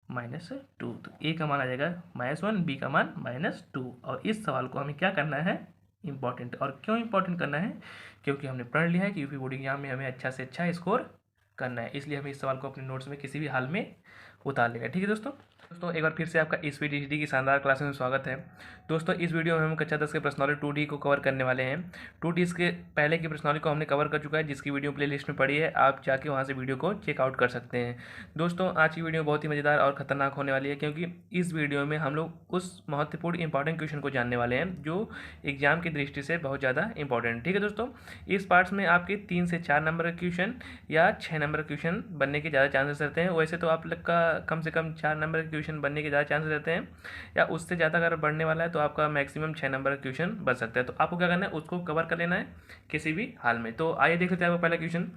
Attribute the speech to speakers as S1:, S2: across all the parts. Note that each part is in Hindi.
S1: -2। तो ए का मान आ जाएगा -1, बी का मान -2। और इस सवाल को हमें क्या करना है, इंपॉर्टेंट। और क्यों इंपॉर्टेंट करना है, क्योंकि हमने पढ़ लिया है कि यूपी बोर्ड एग्जाम में हमें अच्छा से अच्छा स्कोर करना है, इसलिए हमें इस सवाल को अपने नोट्स में किसी भी हाल में उतार लेना है। ठीक है दोस्तों। एक बार फिर से आपका SPTCT की शानदार क्लास में स्वागत है। दोस्तों, इस वीडियो में हम कक्षा 10 के प्रश्नावली 2D को कवर करने वाले हैं। 2D के पहले की प्रश्नावली को हमने कवर कर चुका है, जिसकी वीडियो प्लेलिस्ट में पड़ी है, आप जाके वहाँ से वीडियो को चेकआउट कर सकते हैं। दोस्तों, आज की वीडियो बहुत ही मज़ेदार और ख़तरनाक होने वाली है, क्योंकि इस वीडियो में हम लोग उस महत्वपूर्ण इंपॉर्टेंट क्वेश्चन को जानने वाले हैं जो एग्जाम की दृष्टि से बहुत ज़्यादा इंपॉर्टेंट। ठीक है दोस्तों, इस पार्ट्स में आपके 3 से 4 नंबर का क्वेश्चन या 6 नंबर का क्वेश्चन बनने के ज़्यादा चांसेस रहते हैं। वैसे तो आप लोग का कम से कम 4 नंबर का क्वेश्चन बनने के ज़्यादा चांसेस रहते हैं, या उससे ज़्यादा अगर बढ़ने वाला है तो आपका मैक्सिमम 6 नंबर का क्वेश्चन बन सकता है। तो आपको क्या करना है, उसको कवर कर लेना है किसी भी हाल में। तो आइए देख लेते हैं आपका पहला क्वेश्चन।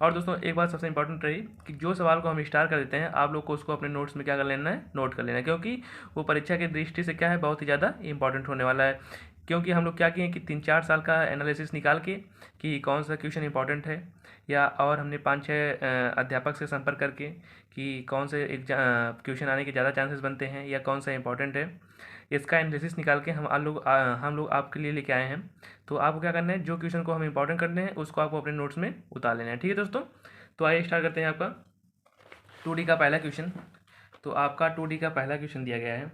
S1: और दोस्तों, एक बात सबसे इंपॉर्टेंट रही कि जो सवाल को हम स्टार कर देते हैं, आप लोग को उसको अपने नोट्स में क्या कर लेना है, नोट कर लेना है, क्योंकि वो परीक्षा की दृष्टि से क्या है, बहुत ही ज़्यादा इंपॉर्टेंट होने वाला है। क्योंकि हम लोग क्या किए कि 3-4 साल का एनालिसिस निकाल के कि कौन सा क्वेश्चन इंपॉर्टेंट है, या और हमने 5-6 अध्यापक से संपर्क करके कि कौन से क्वेश्चन आने के ज़्यादा चांसेस बनते हैं या कौन सा इंपॉर्टेंट है, इसका एनालिसिस निकाल के हम लोग आपके लिए लेके आए हैं। तो आपको क्या करना है, जो क्वेश्चन को हम इंपॉर्टेंट करने हैं उसको आपको अपने नोट्स में उतार लेना है। ठीक है दोस्तों। तो आइए स्टार्ट करते हैं आपका 2D का पहला क्वेश्चन। तो आपका 2D का पहला क्वेश्चन दिया गया है,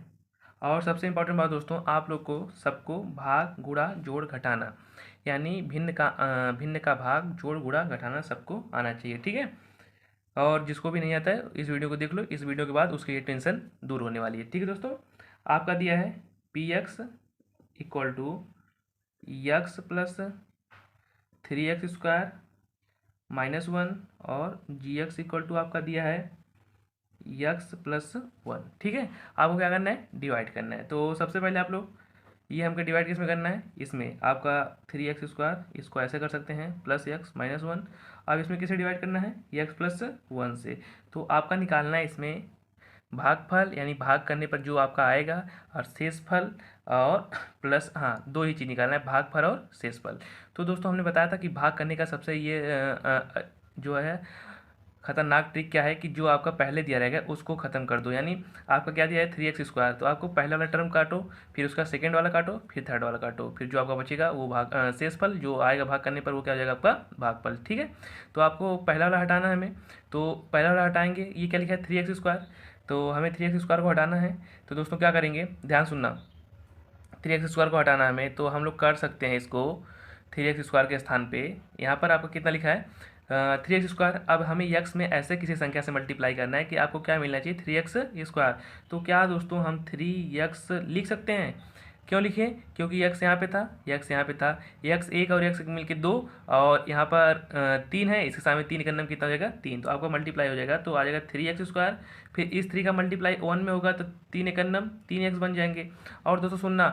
S1: और सबसे इंपॉर्टेंट बात दोस्तों, आप लोग को सबको भाग गुणा जोड़ घटाना, यानी भिन्न का भाग जोड़ गुणा घटाना सबको आना चाहिए। ठीक है। और जिसको भी नहीं आता है, इस वीडियो को देख लो, इस वीडियो के बाद उसकी ये टेंशन दूर होने वाली है। ठीक है दोस्तों। आपका दिया है px equal to x plus 3x² -1, और gx इक्वल टू आपका दिया है x+1। ठीक है। आपको क्या करना है, डिवाइड करना है। तो सबसे पहले आप लोग ये हमको डिवाइड किस में करना है, इसमें आपका 3x², इसको ऐसे कर सकते हैं, प्लस x -1। अब इसमें किसे डिवाइड करना है, x+1 से। तो आपका निकालना है इसमें भागफल, यानी भाग करने पर जो आपका आएगा, और शेषफल, और प्लस, हाँ, दो ही चीज़ निकालना है, भागफल और शेषफल। तो दोस्तों, हमने बताया था कि भाग करने का सबसे ये जो है खतरनाक ट्रिक क्या है कि जो आपका पहले दिया रहेगा उसको खत्म कर दो। यानी आपका क्या दिया है 3x², तो आपको पहला वाला टर्म काटो, फिर उसका सेकंड वाला काटो, फिर थर्ड वाला काटो, फिर जो आपका बचेगा वो शेषफल जो आएगा भाग करने पर वो क्या हो जाएगा, आपका भागफल। ठीक है। तो आपको पहला वाला हटाना है हमें। तो पहला वाला हटाएंगे, ये क्या लिखा है 3x², तो हमें 3x² को हटाना है। तो दोस्तों क्या करेंगे, ध्यान सुनना, 3x² को हटाना है हमें, तो हम लोग कर सकते हैं इसको 3x² के स्थान पे यहाँ पर आपको कितना लिखा है 3x²। अब हमें x में ऐसे किसी संख्या से मल्टीप्लाई करना है कि आपको क्या मिलना चाहिए, 3x²। तो क्या दोस्तों, हम 3x लिख सकते हैं। क्यों लिखे, क्योंकि x यहाँ पे था, x यहाँ पे था, x 1 और x मिलके 2, और यहाँ पर 3 है, इसके सामने 3 का नंबर कितना हो जाएगा, 3। तो आपका मल्टीप्लाई हो जाएगा, तो आ जाएगा 3x²। फिर इस 3 का मल्टीप्लाई 1 में होगा, तो 3 एक नम 3x बन जाएंगे। और दोस्तों सुनना,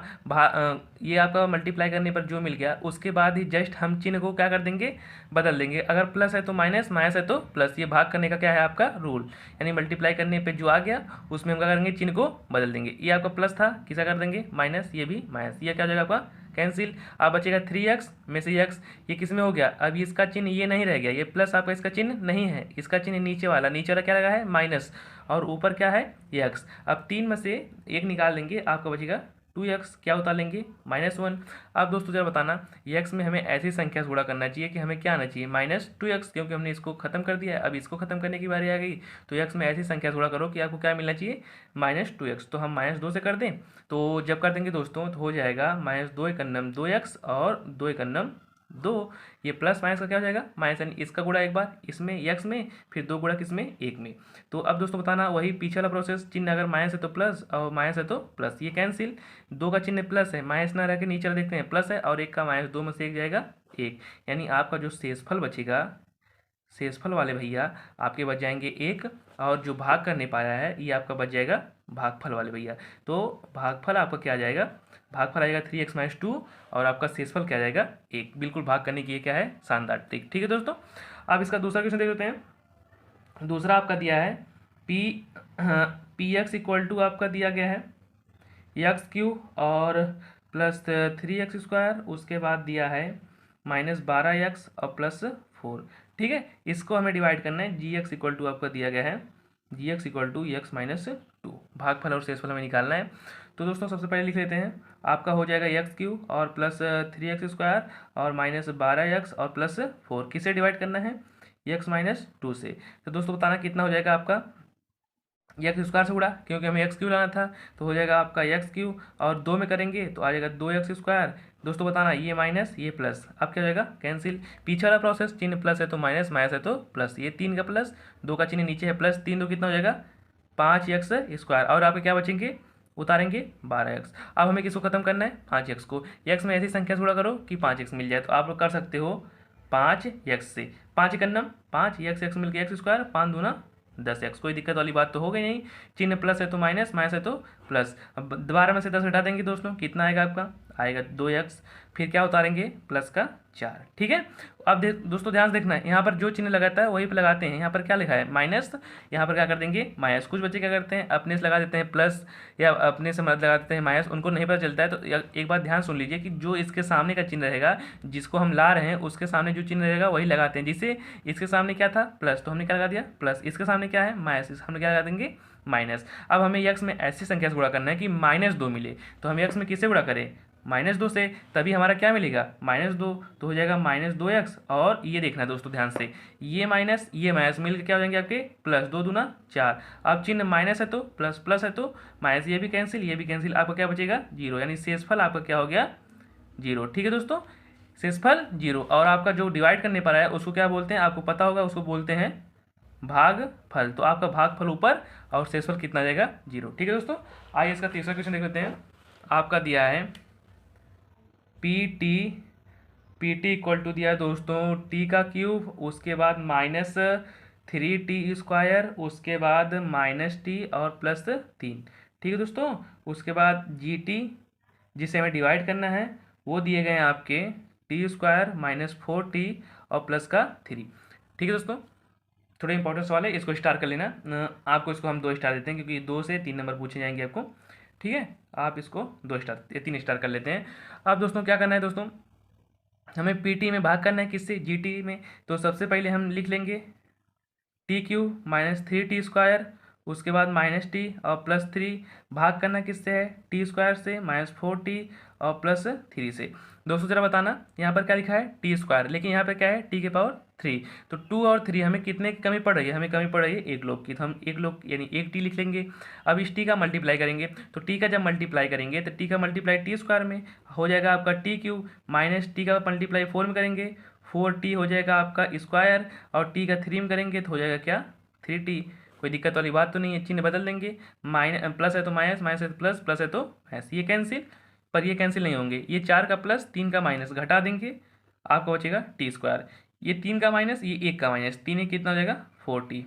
S1: ये आपका मल्टीप्लाई करने पर जो मिल गया, उसके बाद ही जस्ट हम चिन्ह को क्या कर देंगे, बदल देंगे। अगर प्लस है तो माइनस, माइनस है तो प्लस। ये भाग करने का क्या है आपका रूल, यानी मल्टीप्लाई करने पे जो आ गया उसमें हम क्या करेंगे, चिन्ह को बदल देंगे। ये आपका प्लस था, किसा कर देंगे माइनस, ये भी माइनस, ये क्या हो जाएगा आपका कैंसिल। अब बचेगा 3x में से x, ये किस में हो गया, अभी इसका चिन्ह ये नहीं रह गया, ये प्लस आपका इसका चिन्ह नहीं है, इसका चिन्ह नीचे वाला क्या लगा है, माइनस, और ऊपर क्या है x। अब 3 में से 1 निकाल लेंगे, आपका बचेगा 2x, क्या उतार लेंगे -1। अब दोस्तों जरा बताना, x में हमें ऐसी संख्या से गुणा करना चाहिए कि हमें क्या आना चाहिए, -2x, क्योंकि हमने इसको खत्म कर दिया है, अब इसको खत्म करने की बारी आ गई। तो x में ऐसी संख्या से गुणा करो कि आपको क्या मिलना चाहिए, -2x। तो हम -2 से कर दें, तो जब कर देंगे दोस्तों तो हो जाएगा -2 एकन्नम 2x, और 2 एकन्नम 2। ये प्लस माइनस का क्या हो जाएगा, माइनस, यानी इसका गुणा एक बार इसमें x में, फिर 2 गुणा किसमें, 1 में। तो अब दोस्तों बताना, वही पीछे वाला प्रोसेस, चिन्ह अगर माइनस है तो प्लस, और माइनस है तो प्लस, ये कैंसिल। 2 का चिन्ह प्लस है, माइनस ना रह के नीचे देखते हैं प्लस है, और 1 का माइनस, 2 में से 1 जाएगा 1, यानी आपका जो शेषफल बचेगा, शेषफल वाले भैया आपके बच जाएंगे 1, और जो भाग करने पाया है ये आपका बच जाएगा भागफल वाले भैया। तो भागफल आपका क्या आ जाएगा, भागफल आएगा 3x - 2, और आपका शेषफल क्या आ जाएगा 1। बिल्कुल भाग करने की ये क्या है, शानदार ट्रिक। ठीक है दोस्तों। अब इसका दूसरा क्वेश्चन देख लेते हैं। दूसरा आपका दिया है px इक्वल टू आपका दिया गया है x³ और प्लस 3x², उसके बाद दिया है -12x और +4। ठीक है। इसको हमें डिवाइड करना है, gx इक्वल टू आपका दिया गया है g x equal to x minus two. भागफल और शेषफल हमें निकालना है। तो दोस्तों सबसे पहले लिख लेते हैं, आपका हो जाएगा एक्स क्यू और प्लस 3x² और माइनस 12x और प्लस 4, किससे डिवाइड करना है, एक्स माइनस टू से। तो दोस्तों बताना कितना हो जाएगा आपका, एक्स स्क्वायर से उड़ा क्योंकि हमें एक्स क्यू लाना था, तो हो जाएगा आपका एक्स क्यू और 2 में करेंगे तो आ जाएगा 2x²। दोस्तों बताना ये माइनस ये प्लस, अब क्या हो जाएगा कैंसिल। पीछे वाला प्रोसेस, चिन्ह प्लस है तो माइनस, माइनस है तो प्लस, ये 3 का प्लस, 2 का चिन्ह नीचे है प्लस, 3 2 कितना हो जाएगा 5x² और आपके क्या बचेंगे, उतारेंगे 12x। अब हमें किसको खत्म करना है, 5x को। x में ऐसी संख्या से गुणा करो कि 5x मिल जाए, तो आप लोग कर सकते हो 5x से, 5 एकन्नम 5, x मिल गया x², 5 दूना 10x, कोई दिक्कत वाली बात तो हो गई नहीं। चिन्ह प्लस है तो माइनस, माइनस है तो प्लस। अब 12 में से 10 घटा देंगे दोस्तों, कितना आएगा आपका, आएगा 2x, फिर क्या उतारेंगे प्लस का 4, ठीक है। अब दोस्तों ध्यान से देखना है, यहाँ पर जो चिन्ह लगाता है वही पे लगाते हैं। यहाँ पर क्या लिखा है माइनस, यहाँ पर क्या कर देंगे माइनस। कुछ बच्चे क्या करते हैं अपने से लगा देते हैं प्लस या अपने से लगा देते हैं माइनस, उनको नहीं पता चलता है। तो एक बात ध्यान सुन लीजिए कि जो इसके सामने का चिन्ह रहेगा, जिसको हम ला रहे हैं उसके सामने जो चिन्ह रहेगा वही लगाते हैं। जिसे इसके सामने क्या था प्लस, तो हमने क्या लगा दिया प्लस, इसके सामने क्या है माइनस, हमने क्या लगा देंगे माइनस। अब हमें एक्स में ऐसी संख्या से गुणा करना है कि -2 मिले, तो हम एक्स में किससे गुणा करें, -2 से, तभी हमारा क्या मिलेगा -2, तो हो जाएगा -2x। और ये देखना है दोस्तों ध्यान से, ये माइनस मिलकर क्या हो जाएंगे आपके प्लस, 2 दूना 4। अब चिन्ह माइनस है तो प्लस, प्लस है तो माइनस, ये भी कैंसिल, आपका क्या बचेगा 0, यानी शेषफल आपका क्या हो गया 0, ठीक है दोस्तों, शेषफल 0। और आपका जो डिवाइड करने पर आया उसको क्या बोलते हैं, आपको पता होगा, उसको बोलते हैं भागफल। तो आपका भागफल ऊपर और शेषफल कितना आ जाएगा 0, ठीक है दोस्तों। आइए इसका तीसरा क्वेश्चन देख लेते हैं। आपका दिया है पी टी इक्वल टू दिया है दोस्तों टी का क्यूब, उसके बाद -3t², उसके बाद -t और +3, ठीक है दोस्तों। उसके बाद जी टी जिसे हमें डिवाइड करना है वो दिए गए हैं आपके t² -4t और प्लस का 3, ठीक है दोस्तों। थोड़े इंपॉर्टेंट सवाल है, इसको स्टार कर लेना। आपको इसको हम 2 स्टार देते हैं क्योंकि 2 से 3 नंबर पूछे जाएंगे आपको, ठीक है। आप इसको 2 स्टार या 3 स्टार कर लेते हैं। अब दोस्तों क्या करना है दोस्तों, हमें पीटी में भाग करना है किससे, जीटी में। तो सबसे पहले हम लिख लेंगे t³ -3t², उसके बाद -t और +3, भाग करना किससे है t² से, -4t और +3 से। दोस्तों जरा बताना यहाँ पर क्या लिखा है t², लेकिन यहाँ पर क्या है t के पावर 3, तो 2 और 3 हमें कितने की कमी पड़ रही है, हमें कमी पड़ रही है 1 लोग की, तो हम 1 लोग यानी 1 t लिख लेंगे। अब इस t का मल्टीप्लाई करेंगे, तो t का जब मल्टीप्लाई करेंगे तो t का मल्टीप्लाई t² में हो जाएगा आपका t³ -t का मल्टीप्लाई 4 में करेंगे, 4t हो जाएगा आपका स्क्वायर, और t का 3 में करेंगे तो हो जाएगा क्या 3t। कोई दिक्कत वाली बात तो नहीं है, चिन्ह बदल देंगे, प्लस है तो माइनस, माइनस है तो प्लस, प्लस है तो माइनस, ये कैंसिल, पर ये कैंसिल नहीं होंगे, ये 4 का प्लस 3 का माइनस घटा देंगे, आपका बचेगा t²। ये 3 का माइनस, ये 1 का माइनस, 3 कितना हो जाएगा 4t,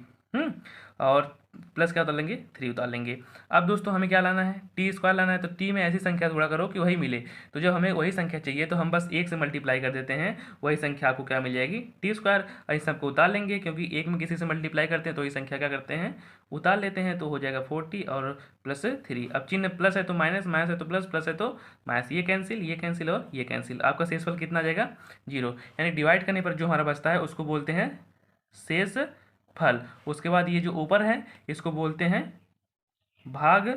S1: और प्लस क्या उतार लेंगे 3 उतार लेंगे। अब दोस्तों हमें क्या लाना है t² लाना है, तो t में ऐसी संख्या से गुणा करो कि वही मिले। तो जब हमें वही संख्या चाहिए तो हम बस 1 से मल्टीप्लाई कर देते हैं, वही संख्या आपको क्या मिल जाएगी t²। इस सबको उतार लेंगे क्योंकि 1 में किसी से मल्टीप्लाई करते हैं तो ये संख्या क्या करते हैं उतार लेते हैं, तो हो जाएगा 4t और +3। अब चिन्ह प्लस है तो माइनस, माइनस है तो प्लस, प्लस है तो माइनस, ये कैंसिल और ये कैंसिल, आपका शेषफल कितना आ जाएगा 0। यानी डिवाइड करने पर जो हमारा बचता है उसको बोलते हैं शेष फल। उसके बाद ये जो ऊपर है इसको बोलते हैं भाग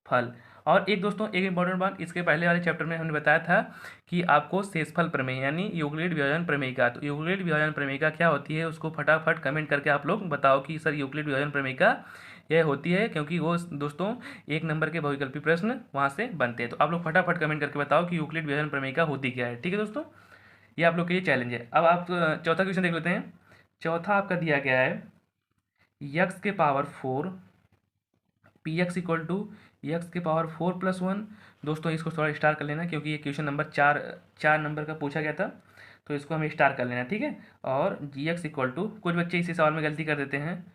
S1: फल। और एक दोस्तों एक इंपॉर्टेंट बात, इसके पहले वाले चैप्टर में हमने बताया था कि आपको शेषफल प्रमेय यानी यूक्लिड विभाजन प्रमेय का, तो यूक्लिड विभाजन प्रमेय का क्या होती है उसको फटाफट कमेंट करके आप लोग बताओ कि सर यूक्लिड विभाजन प्रमेय का यह होती है, क्योंकि वो दोस्तों 1 नंबर के बहुविकल्पी प्रश्न वहाँ से बनते हैं। तो आप लोग फटाफट कमेंट करके बताओ कि यूक्लिड विभाजन प्रमेय का होती क्या है, ठीक है दोस्तों। ये आप लोग के लिए चैलेंज है। अब आप चौथा क्वेश्चन देख लेते हैं। चौथा आपका दिया गया है x के power 4 px equal to x के पावर 4 + 1। दोस्तों इसको थोड़ा स्टार कर लेना क्योंकि ये क्वेश्चन नंबर 4 नंबर का पूछा गया था, तो इसको हमें स्टार कर लेना, ठीक है। और gx इक्वल टू, कुछ बच्चे इसी सवाल में गलती कर देते हैं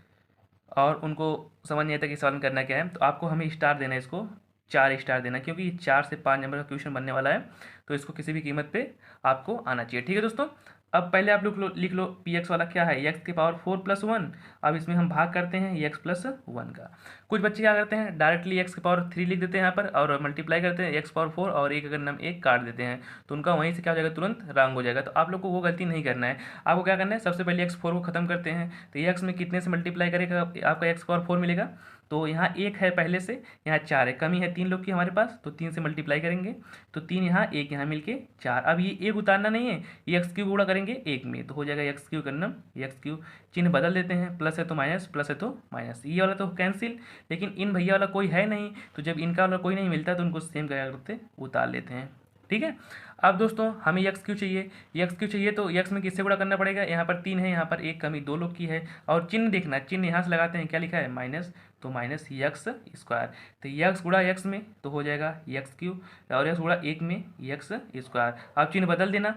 S1: और उनको समझ नहीं आता कि सवाल में करना क्या है, तो आपको हमें स्टार देना है, इसको 4 स्टार देना, क्योंकि ये 4 से 5 नंबर का क्वेश्चन बनने वाला है, तो इसको किसी भी कीमत पे आपको आना चाहिए, ठीक है दोस्तों। अब पहले आप लिख लो पी एक्स वाला क्या है, एक्स की पावर 4+1। अब इसमें हम भाग करते हैं x+1 का। कुछ बच्चे क्या करते हैं, डायरेक्टली एक्स की पावर 3 लिख देते हैं यहाँ पर और मल्टीप्लाई करते हैं एक्स पावर 4 और एक अगर नाम एक काट देते हैं, तो उनका वहीं से क्या हो जाएगा, तुरंत रंग हो जाएगा। तो आप लोग को वो गलती नहीं करना है। आपको क्या करना है, सबसे पहले x4 को खत्म करते हैं। तो एक्स में कितने से मल्टीप्लाई करेगा आपका एक्स पावर 4 मिलेगा, तो यहाँ एक है पहले से, यहाँ 4 है, कमी है 3 लोग की हमारे पास, तो 3 से मल्टीप्लाई करेंगे तो 3 यहाँ, एक यहाँ मिलके 4। अब ये एक उतारना नहीं है, ये एक्स क्यूब गुणा करेंगे एक में, तो हो जाएगा एक्स क्यूब करना एक्स क्यूब। चिन्ह बदल देते हैं, प्लस है तो माइनस, प्लस है तो माइनस, ये वाला तो कैंसिल। लेकिन इन भैया वाला कोई है नहीं, तो जब इनका वाला कोई नहीं मिलता तो उनको सेम क्या करते हैं, उतार लेते हैं। ठीक है। अब दोस्तों हमें एक्स क्यू चाहिए, एक्स क्यू चाहिए तो एक्स में किससे गुणा करना पड़ेगा, यहाँ पर 3 है, यहाँ पर एक कमी 2 लोग की है, और चिन्ह देखना, चिन्ह यहाँ से लगाते हैं, क्या लिखा है माइनस, तो माइनस एक्स स्क्वायर। तो एक्स गुणा एक्स में तो हो जाएगा एक्स क्यू, और एक्स गुणा एक में एक्स स्क्वायर। अब चिन्ह बदल देना,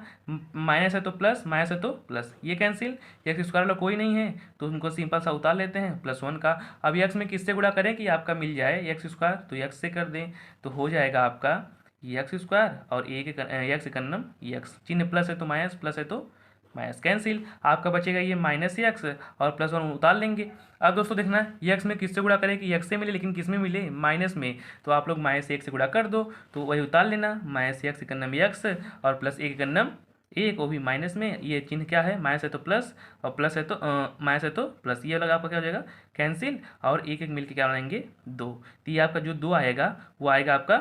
S1: माइनस है तो प्लस, माइनस है तो प्लस, ये कैंसिल, एक्स स्क्वायर वाला कोई नहीं है तो उनको सिंपल सा उतार लेते हैं +1 का। अब एक्स में किससे गुणा करें कि आपका मिल जाए एक्स स्क्वायर, तो एक्स से कर दें तो हो जाएगा आपका एक्स स्क्वायर और एक्स इकन्नम एक्स, चिन्ह प्लस है तो माइनस, प्लस है तो माइनस, कैंसिल। आपका बचेगा ये माइनस एक्स और +1 उतार लेंगे। अब दोस्तों देखना एक्स में किससे गुणा करें कि एक्स से मिले, लेकिन किस में मिले, माइनस में, तो आप लोग -1 से गुणा कर दो तो वही उतार लेना, -x इकन्नम एक्स और प्लस एक इकन्नम एक, वो भी माइनस में, ये चिन्ह क्या है, माइनस है तो प्लस और प्लस है तो माइनस है तो प्लस, ये वाला आपका क्या हो जाएगा कैंसिल, और एक एक मिलकर क्या बनाएंगे 2। तो ये आपका जो 2 आएगा वो आएगा आपका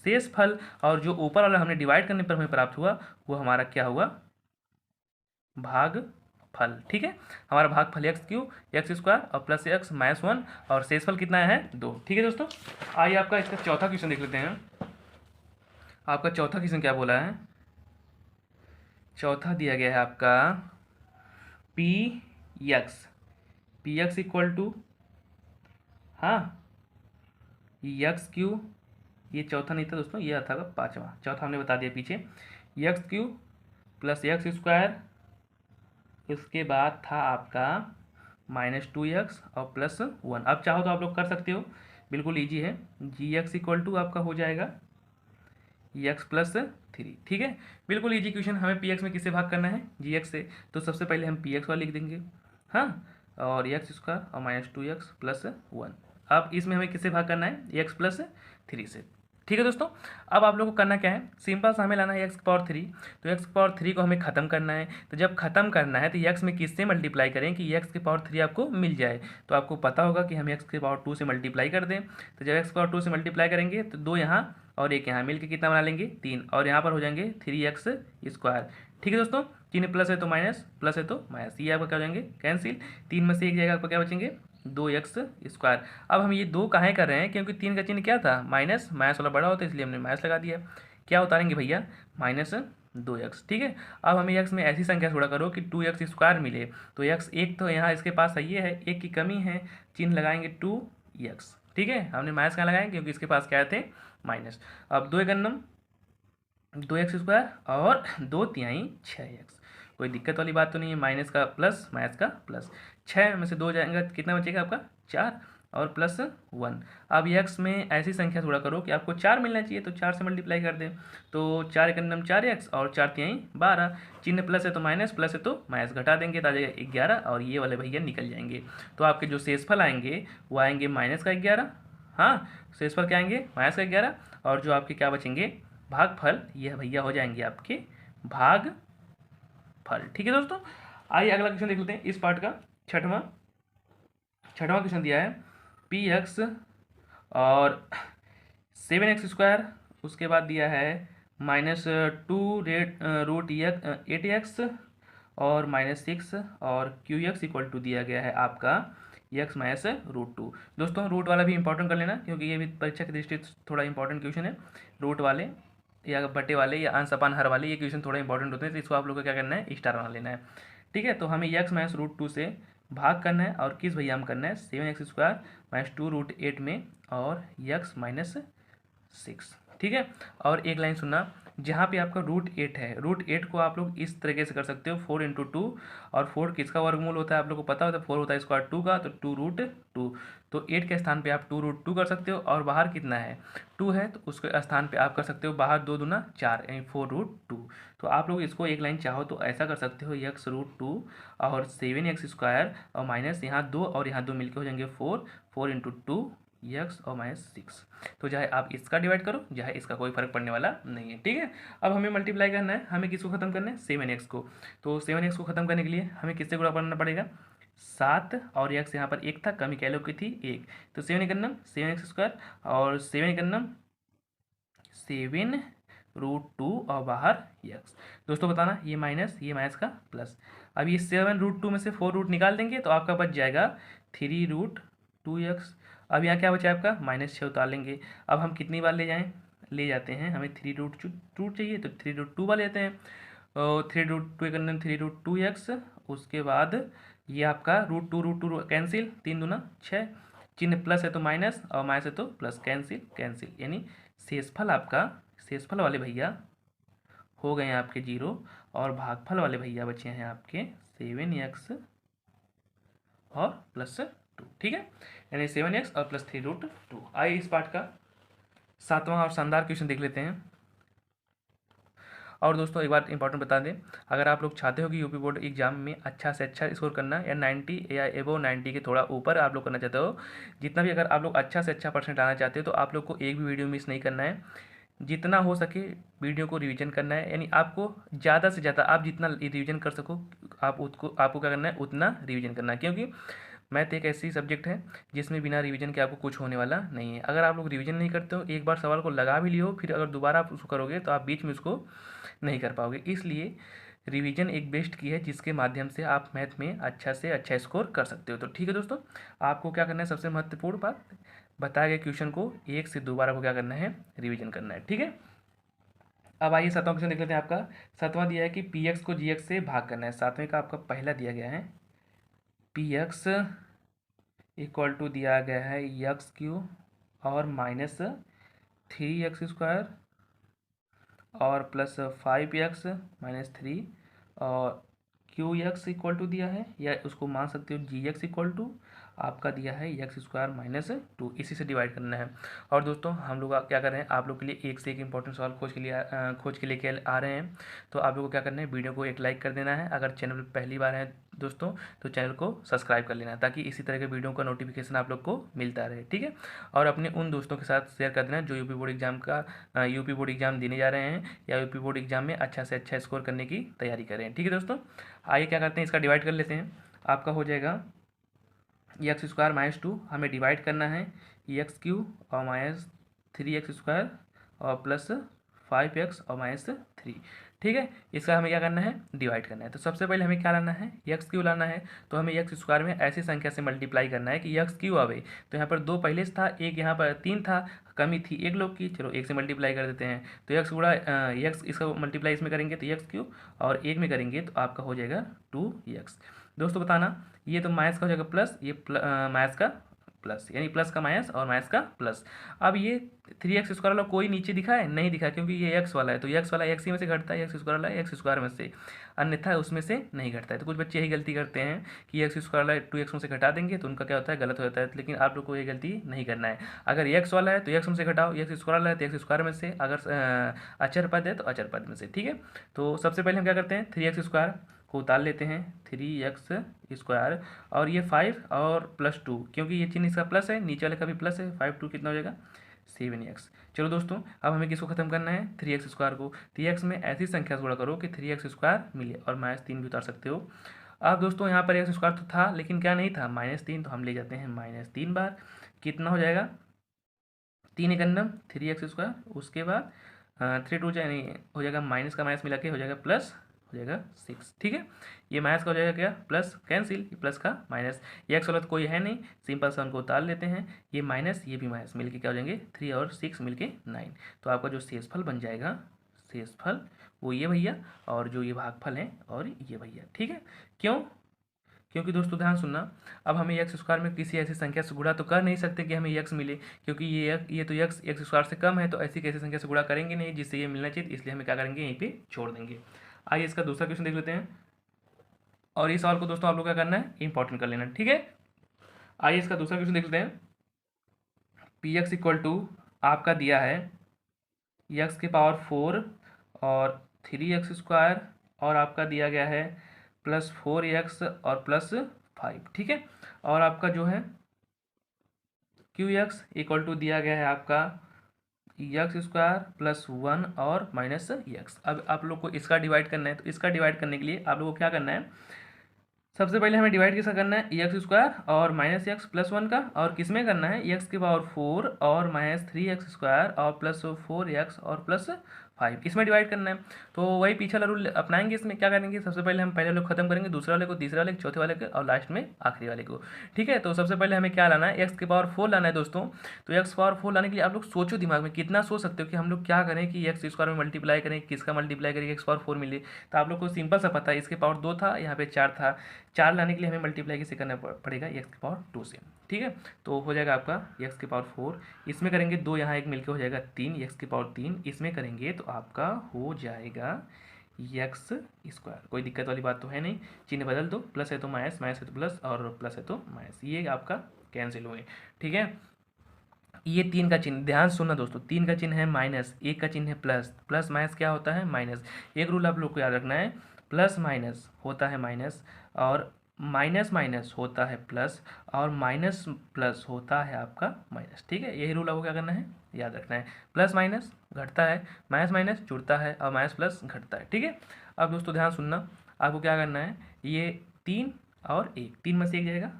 S1: शेष फल, और जो ऊपर वाला हमने डिवाइड करने पर हमें प्राप्त हुआ वो हमारा क्या हुआ, भाग फल। ठीक है, हमारा भाग फल एक्स क्यू एक्स स्क्वायर और प्लस एक्स -1 और शेषफल कितना है 2। ठीक है दोस्तों, आइए आपका इसका चौथा क्वेश्चन देख लेते हैं। आपका चौथा क्वेश्चन क्या बोला है, चौथा दिया गया है आपका पी एक्स इक्वल टू, हाँ एक्स क्यू, ये चौथा नहीं था दोस्तों, ये था पाँचवा, चौथा हमने बता दिया पीछे, x Q plus x square, उसके बाद था आपका -2x और +1। अब चाहो तो आप लोग कर सकते हो, बिल्कुल इजी है। gx इक्वल टू आपका हो जाएगा x+3। ठीक है, बिल्कुल इजी क्वेश्चन। हमें px में किससे भाग करना है, gx से, तो सबसे पहले हम px वाला लिख देंगे, हाँ, और एक्स स्क्वायर और -2x +1। अब इसमें हमें किससे भाग करना है, x+3 से। ठीक है दोस्तों, अब आप लोगों को करना क्या है, सिंपल सा हमें लाना है x⁻3, तो x⁻3 को हमें ख़त्म करना है। तो जब ख़त्म करना है तो x में किससे मल्टीप्लाई करें कि x⁻3 आपको मिल जाए, तो आपको पता होगा कि हम x⁻2 से मल्टीप्लाई कर दें। तो जब x⁻2 से मल्टीप्लाई करेंगे तो 2 यहाँ और एक यहाँ मिल के कितना बना लेंगे 3, और यहाँ पर हो जाएंगे 3x स्क्वायर। ठीक है दोस्तों, चिन्ह प्लस है तो माइनस, प्लस है तो माइनस, ये आपका क्या हो जाएंगे कैंसिल, 3 में से एक जाएगा आपका क्या बचेंगे 2x स्क्वायर। अब हम ये 2 काहे कर रहे हैं, क्योंकि 3 का चिन्ह क्या था माइनस, माइनस वाला बड़ा होता है इसलिए हमने माइनस लगा दिया। क्या उतारेंगे भैया -2x। ठीक है, अब हमें x में ऐसी संख्या जोड़ा करो कि 2x स्क्वायर मिले, तो x एक तो यहाँ इसके पास है, ये है, एक की कमी है, चिन्ह लगाएंगे 2x। ठीक है, हमने माइनस कहाँ लगाएंगे क्योंकि इसके पास क्या थे माइनस। अब 2 एकन्नम 2x स्क्वायर और 2 तिहाई 6x, कोई दिक्कत वाली बात तो नहीं है, माइनस का प्लस, माइनस का प्लस, 6 में से 2 जाएगा कितना बचेगा आपका 4 और +1। अब x में ऐसी संख्या जोड़ा करो कि आपको 4 मिलना चाहिए, तो 4 से मल्टीप्लाई कर दें, तो 4 एकन्नम 4x और 4 तिहाई 12, चिन्ह प्लस है तो माइनस, प्लस है तो माइनस, घटा देंगे तो आ जाएगा 11 और ये वाले भैया निकल जाएंगे। तो आपके जो शेषफल आएंगे वो आएंगे -11, हाँ शेषफल क्या आएंगे -11, और जो आपके क्या बचेंगे भागफल, यह भैया हो जाएंगे आपके भाग फल। ठीक है दोस्तों, आइए अगला क्वेश्चन देख लेते हैं इस पार्ट का। छठवां क्वेश्चन दिया है px और 7x स्क्वायर, उसके बाद दिया है -2√8x और -6 और qx इक्वल टू दिया गया है आपका x -√2। दोस्तों रूट वाला भी इंपॉर्टेंट कर लेना, क्योंकि ये भी परीक्षा की दृष्टि से थोड़ा इंपॉर्टेंट क्वेश्चन है। रूट वाले या बटे वाले या अंश अपान हर वाले ये क्वेश्चन थोड़ा इंपॉर्टेंट होते हैं, तो इसको आप लोग को क्या करना है स्टार बना लेना है। ठीक है, तो हमें x -√2 से भाग करना है, और किस भैया हम करना है 7x स्क्वायर -2√8 में और x -6। ठीक है। और एक लाइन सुनना, जहाँ पे आपका √8 है, √8 को आप लोग इस तरीके से कर सकते हो 4 × 2, और 4 किसका वर्गमूल होता है आप लोग को पता होता है, 4 होता है स्क्वायर 2 का, तो 2√2, तो 8 के स्थान पे आप 2√2 कर सकते हो, और बाहर कितना है 2 है, तो उसके स्थान पे आप कर सकते हो बाहर 2 दूना 4 यानी 4√2। तो आप लोग इसको एक लाइन चाहो तो ऐसा कर सकते हो x√2 और 7x² और माइनस यहाँ 2 और यहाँ 2 मिलके हो जाएंगे 4 × 2 x और -6। तो चाहे आप इसका डिवाइड करो चाहे इसका, कोई फर्क पड़ने वाला नहीं है, ठीक है। अब हमें मल्टीप्लाई करना है, हमें किसको खत्म करना है 7x को, तो 7x को खत्म करने के लिए हमें किससे गुणा करना पड़ेगा 7, और x यहाँ पर 1 था, कमी क्या लोग की थी 1, तो 7 और 7√2 और बाहर x। दोस्तों बताना ये माइनस का प्लस। अब ये 7√2 में से 4 रूट निकाल देंगे तो आपका बच जाएगा 3√2x। अब यहाँ क्या बचा आपका -6 उतार लेंगे। अब हम कितनी बार ले जाते हैं, हमें 3√2 चाहिए तो 3√2 बार लेते हैं, और 3√2 के अंदर 3√2x, उसके बाद ये आपका √2 कैंसिल, 3 दूना 6, चिन्ह प्लस है तो माइनस और माइनस है तो प्लस, कैंसिल यानी शेषफल वाले भैया हो गए हैं आपके 0, और भागफल वाले भैया बचे हैं आपके 7x और +2, ठीक है, यानी 7x और +3√2। आइए इस पार्ट का 7वां और शानदार क्वेश्चन देख लेते हैं। और दोस्तों एक बात इंपॉर्टेंट बता दें, अगर आप लोग चाहते हो कि यूपी बोर्ड एग्जाम में अच्छा से अच्छा स्कोर करना या 90 या एबोव 90 के थोड़ा ऊपर आप लोग करना चाहते हो, जितना भी अगर आप लोग अच्छा से अच्छा परसेंट आना चाहते हो तो आप लोग को एक भी वीडियो मिस नहीं करना है, जितना हो सके वीडियो को रिवीजन करना है, यानी आपको ज़्यादा से ज़्यादा आप जितना रिवीजन कर सको आपको क्या करना है उतना रिवीजन करना है, क्योंकि मैथ एक ऐसी सब्जेक्ट है जिसमें बिना रिवीजन के आपको कुछ होने वाला नहीं है। अगर आप लोग रिवीजन नहीं करते हो, एक बार सवाल को लगा भी लियो, फिर अगर दोबारा आप उसको करोगे तो आप बीच में उसको नहीं कर पाओगे। इसलिए रिवीजन एक बेस्ट की है जिसके माध्यम से आप मैथ में अच्छा से अच्छा स्कोर कर सकते हो। तो ठीक है दोस्तों, आपको क्या करना है, सबसे महत्वपूर्ण बात, बताए गए क्वेश्चन को 1 से 2 बार आपको क्या करना है रिवीजन करना है, ठीक है। अब आइए 7वां क्वेश्चन देख लेते हैं। आपका 7वां दिया है कि px को gx से भाग करना है। 7वें का आपका पहला दिया गया है px = दिया गया है x³ और -3x² और +5x -3 और qx = दिया है, या उसको मान सकते हो gx आपका दिया है x² - 2, इसी से डिवाइड करना है। और दोस्तों हम लोग क्या कर रहे हैं, आप लोग के लिए एक से एक इंपॉर्टेंट सवाल खोज के लेके आ रहे हैं। तो आप लोग को क्या करना है, वीडियो को एक लाइक कर देना है, अगर चैनल पर पहली बार है दोस्तों तो चैनल को सब्सक्राइब कर लेना, ताकि इसी तरह के वीडियो का नोटिफिकेशन आप लोग को मिलता रहे, ठीक है। और अपने उन दोस्तों के साथ शेयर कर देना जो यूपी बोर्ड एग्जाम देने जा रहे हैं या यूपी बोर्ड एग्जाम में अच्छा से अच्छा स्कोर करने की तैयारी करें, ठीक है दोस्तों। आइए क्या करते हैं, इसका डिवाइड कर लेते हैं। आपका हो जाएगा x² - 2, हमें डिवाइड करना है x³ और -3x² और +5x और -3, ठीक है। इसका हमें क्या करना है, डिवाइड करना है। तो सबसे पहले हमें क्या लाना है, x³ लाना है, तो हमें x² में ऐसी संख्या से मल्टीप्लाई करना है कि x³ आवे। तो यहाँ पर 2 पहले से था, एक यहाँ पर 3 था, कमी थी एक लोग की, चलो 1 से मल्टीप्लाई कर देते हैं। तो x गुणा x, इसका मल्टीप्लाई इसमें करेंगे तो x³ और 1 में करेंगे तो आपका हो जाएगा 2x। दोस्तों बताना, ये तो माइनस का हो जाएगा प्लस, ये माइनस का प्लस, यानी प्लस का माइनस और माइनस का प्लस। अब ये 3x² वाला कोई नीचे दिखा है, नहीं दिखा, क्योंकि ये x वाला है, तो x वाला x ही में से घटता है, x² वाला x² में से, अन्यथा उसमें से नहीं घटता है। तो कुछ बच्चे यही गलती करते हैं कि x² वाला 2x में से घटा देंगे तो उनका क्या होता है, गलत हो जाता है, लेकिन आप लोग को ये गलती नहीं करना है। अगर x वाला है तो x में से घटाओ, x² वाला है तो x² में से, अगर अचर पद है तो अचर पद में से, ठीक है। तो सबसे पहले हम क्या करते हैं, 3x² को उतार लेते हैं, 3x² और ये 5 और +2, क्योंकि ये चिन्ह इसका प्लस है, नीचे वाले का भी प्लस है, 5 2 कितना हो जाएगा 7x। चलो दोस्तों अब हमें किसको खत्म करना है, 3x² को। 3x में ऐसी संख्या से गुणा करो कि 3x² मिले, और -3 भी उतार सकते हो। अब दोस्तों यहाँ पर x² तो था लेकिन क्या नहीं था, -3, तो हम ले जाते हैं -3 बार, कितना हो जाएगा 3 एकम 3x², उसके बाद 3 2 यानी हो जाएगा माइनस का माइनस मिला के हो जाएगा प्लस, हो जाएगा 6, ठीक है। ये माइनस का हो जाएगा क्या, प्लस कैंसिल, प्लस का माइनस, ये x वाला तो कोई है नहीं, सिंपल सा उनको उतार लेते हैं, ये माइनस ये भी माइनस मिलके क्या हो जाएंगे 3 और 6 मिलके 9। तो आपका जो शेषफल बन जाएगा, शेषफल वो ये भैया, और जो ये भागफल है और ये भैया, ठीक है। क्यों, क्योंकि दोस्तों ध्यान सुनना, अब हमें एक्स स्क्वायर में किसी ऐसी संख्या से गुणा तो कर नहीं सकते कि हमें एक्स मिले, क्योंकि ये तो एक्स स्क्वायर से कम है, तो ऐसी कैसी संख्या से गुणा करेंगे नहीं जिससे ये मिलना चाहिए, इसलिए हमें क्या करेंगे, यहीं पे छोड़ देंगे। आइए इसका दूसरा क्वेश्चन देख लेते हैं, और इस सवाल को दोस्तों आप लोग क्या करना है, इंपॉर्टेंट कर लेना, ठीक है। आइए इसका दूसरा क्वेश्चन देख लेते हैं। पी एक्स इक्वल टू आपका दिया है एक्स के पावर 4 और 3x स्क्वायर, और आपका दिया गया है +4x और +5, ठीक है। और आपका जो है क्यू एक्स इक्वल टू दिया गया है आपका एक्स स्क्वायर +1 और -x। अब आप लोग को इसका डिवाइड करना है, तो इसका डिवाइड करने के लिए आप लोग को क्या करना है, सबसे पहले हमें डिवाइड किसका करना है, एक्स स्क्वायर और -x+1 का, और किस में करना है, एक्स की पावर 4 और -3x स्क्वायर और +4x और +5, इसमें डिवाइड करना है। तो वही पीछे वाला रूल अपनाएंगे। इसमें क्या करेंगे, सबसे पहले हम पहले वाले को खत्म करेंगे, दूसरे वाले को, तीसरे वाले को, चौथे वाले को, और लास्ट में आखिरी वाले को, ठीक है। तो सबसे पहले हमें क्या लाना है, एक्स की पावर 4 लाना है दोस्तों। तो एक्स पावर 4 लाने के लिए आप लोग सोचो दिमाग में, कितना सोच सकते हो कि हम लोग क्या करें कि एक्स स्क्वायर में मल्टीप्लाई करें, किसका मल्टीप्लाई करें, एक्स पावर 4 मिले। तो आप लोग को सिंपल सा पता है, इसके पावर 2 था, यहाँ पे 4 था, 4 लाने के लिए हमें मल्टीप्लाई किसे करना पड़ेगा, एक्स की पावर 2 से, ठीक है। तो हो जाएगा आपका एक्स की पावर 4, इसमें करेंगे 2, यहाँ एक मिलकर हो जाएगा 3, एक्स की पावर 3, इसमें करेंगे तो आपका हो जाएगा एक्स स्क्वायर। कोई दिक्कत वाली बात तो है नहीं, चिन्ह बदल दो, प्लस है तो माइनस, माइनस है तो प्लस, और प्लस है तो माइनस, ये आपका कैंसिल हुए, ठीक है। ये 3 का चिन्ह ध्यान सुनना दोस्तों, 3 का चिन्ह है माइनस, 1 का चिन्ह है प्लस, प्लस माइनस क्या होता है, माइनस। एक रूल आप लोग को याद रखना है, प्लस माइनस होता है माइनस, और माइनस माइनस होता है प्लस, और माइनस प्लस होता है आपका माइनस, ठीक है। यही रूल आपको क्या करना है, याद रखना है। प्लस माइनस घटता है, माइनस माइनस जुड़ता है, और माइनस प्लस घटता है, ठीक है। अब दोस्तों ध्यान सुनना, आपको क्या करना है, ये 3 और 1, 3 में से 1 जाएगा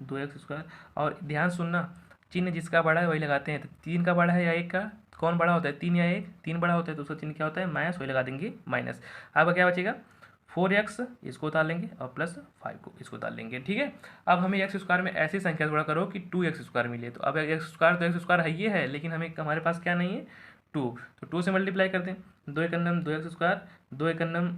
S1: 2x स्क्वायर, और ध्यान सुनना, चिन्ह जिसका बड़ा है वही लगाते हैं। तो 3 का बड़ा है या 1 का, कौन बड़ा होता है, 3 या 1, 3 बड़ा होता है, तो उसका चिन्ह क्या होता है, माइनस, वही लगा देंगे माइनस। आपका क्या बचेगा, 4x इसको उतार लेंगे, और +5 को इसको उतार लेंगे, ठीक है। अब हमें एक्स स्क्वायर में ऐसी संख्या से गुणा करो कि 2x स्क्वायर मिले। तो अब एक्स स्क्वायर तो एक्स स्क्वायर है, ये है, लेकिन हमें हमारे पास क्या नहीं है, 2, तो 2 से मल्टीप्लाई करते हैं, 2 एक अन्नम 2x स्क्वायर, 2 एक अन्नम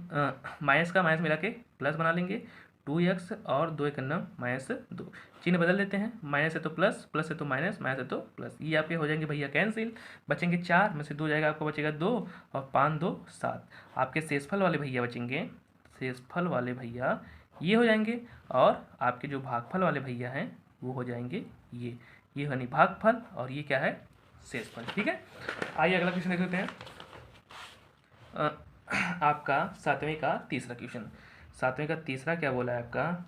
S1: माइनस का माइनस मिला के प्लस बना लेंगे, 2x और 2 एक अन्नम -2, चिन्ह बदल देते हैं, माइनस है तो प्लस, प्लस है तो माइनस, माइनस है तो प्लस, ये आपके हो जाएंगे भैया कैंसिल। बचेंगे 4 में से 2 जाएगा, आपको बचेगा 2, और 5 2 7, आपके शेषफल वाले भैया बचेंगे, शेषफल वाले भैया ये हो जाएंगे, और आपके जो भागफल वाले भैया हैं वो हो जाएंगे ये यानी भागफल, और ये क्या है, शेषफल, ठीक है। आइए अगला क्वेश्चन देख लेते हैं, आपका 7वें का तीसरा क्वेश्चन। 7वें का तीसरा क्या बोला है आपका,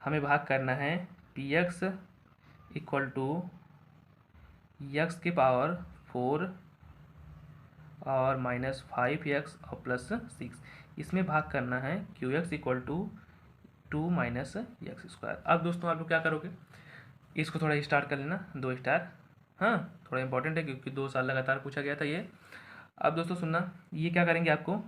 S1: हमें भाग करना है P X equal to X की पावर 4 और -5x और +6, इसमें भाग करना है Q X equal to 2 - X square. अब दोस्तों आप लोग क्या करोगे, इसको थोड़ा स्टार कर लेना, 2 स्टार, हाँ थोड़ा इंपॉर्टेंट है क्योंकि 2 साल लगातार पूछा गया था ये। अब दोस्तों सुनना, ये क्या करेंगे, आपको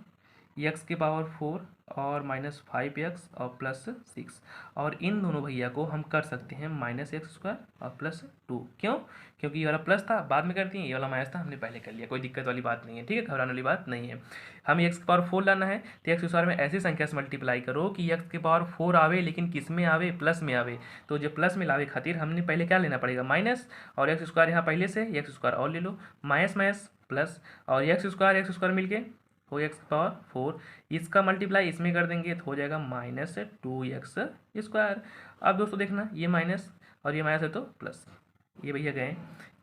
S1: एक्स की पावर 4 और -5x और +6, और इन दोनों भैया को हम कर सकते हैं -x² और +2, क्यों, क्योंकि ये वाला प्लस था बाद में करती हैं, ये वाला माइनस था हमने पहले कर लिया, कोई दिक्कत वाली बात नहीं है, ठीक है, घबराने वाली बात नहीं है। हमें एक्स की पावर 4 लाना है, तो एक्स स्क्वायर में ऐसी संख्या से मल्टीप्लाई करो कि एक्स की पावर 4 आवे, लेकिन किस में आवे, प्लस में आवे। तो जो प्लस में लावे खातिर हमने पहले क्या लेना पड़ेगा, माइनस, और एक्स स्क्वायर यहाँ पहले से एक्स स्क्वायर और ले लो, माइनस माइनस प्लस, और एक्स स्क्वायर मिल के हो एक्स पावर 4, इसका मल्टीप्लाई इसमें कर देंगे तो हो जाएगा -2x स्क्वायर। अब दोस्तों देखना, ये माइनस और ये माइनस है तो प्लस, ये भैया गए,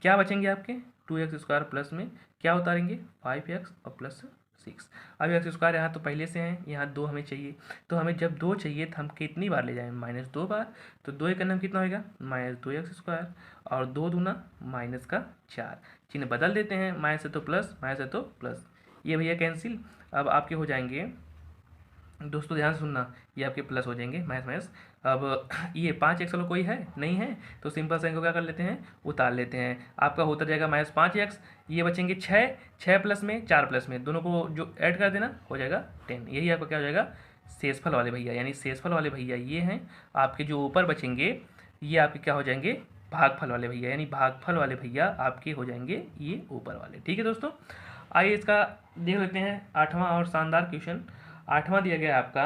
S1: क्या बचेंगे आपके 2x स्क्वायर प्लस में क्या उतारेंगे 5x और +6। अब एक्स स्क्वायर यहाँ तो पहले से हैं, यहाँ 2 हमें चाहिए, तो हमें जब 2 चाहिए तो हम कितनी बार ले जाएँ, -2 बार, तो 2 एक कितना होगा -2x स्क्वायर, और 2 दूना -4, चिन्ह बदल देते हैं, माइनस है तो प्लस, माइनस है तो प्लस, ये भैया कैंसिल। अब आपके हो जाएंगे दोस्तों, ध्यान सुनना, ये आपके प्लस हो जाएंगे माइनस माइनस। अब ये 5x वाला कोई है नहीं है, तो सिंपल से इनको क्या कर लेते हैं, उतार लेते हैं, आपका होता जाएगा -5x, ये बचेंगे 6 प्लस में 4 प्लस में, दोनों को जो ऐड कर देना हो जाएगा 10, यही आपका क्या हो जाएगा, शेषफल वाले भैया, यानी शेषफल वाले भैया ये हैं आपके, जो ऊपर बचेंगे ये आपके क्या हो जाएंगे, भागफल वाले भैया, यानी भागफल वाले भैया आपके हो जाएंगे ये ऊपर वाले, ठीक है दोस्तों। आइए इसका देख लेते हैं 8वां और शानदार क्वेश्चन। 8वां दिया गया है आपका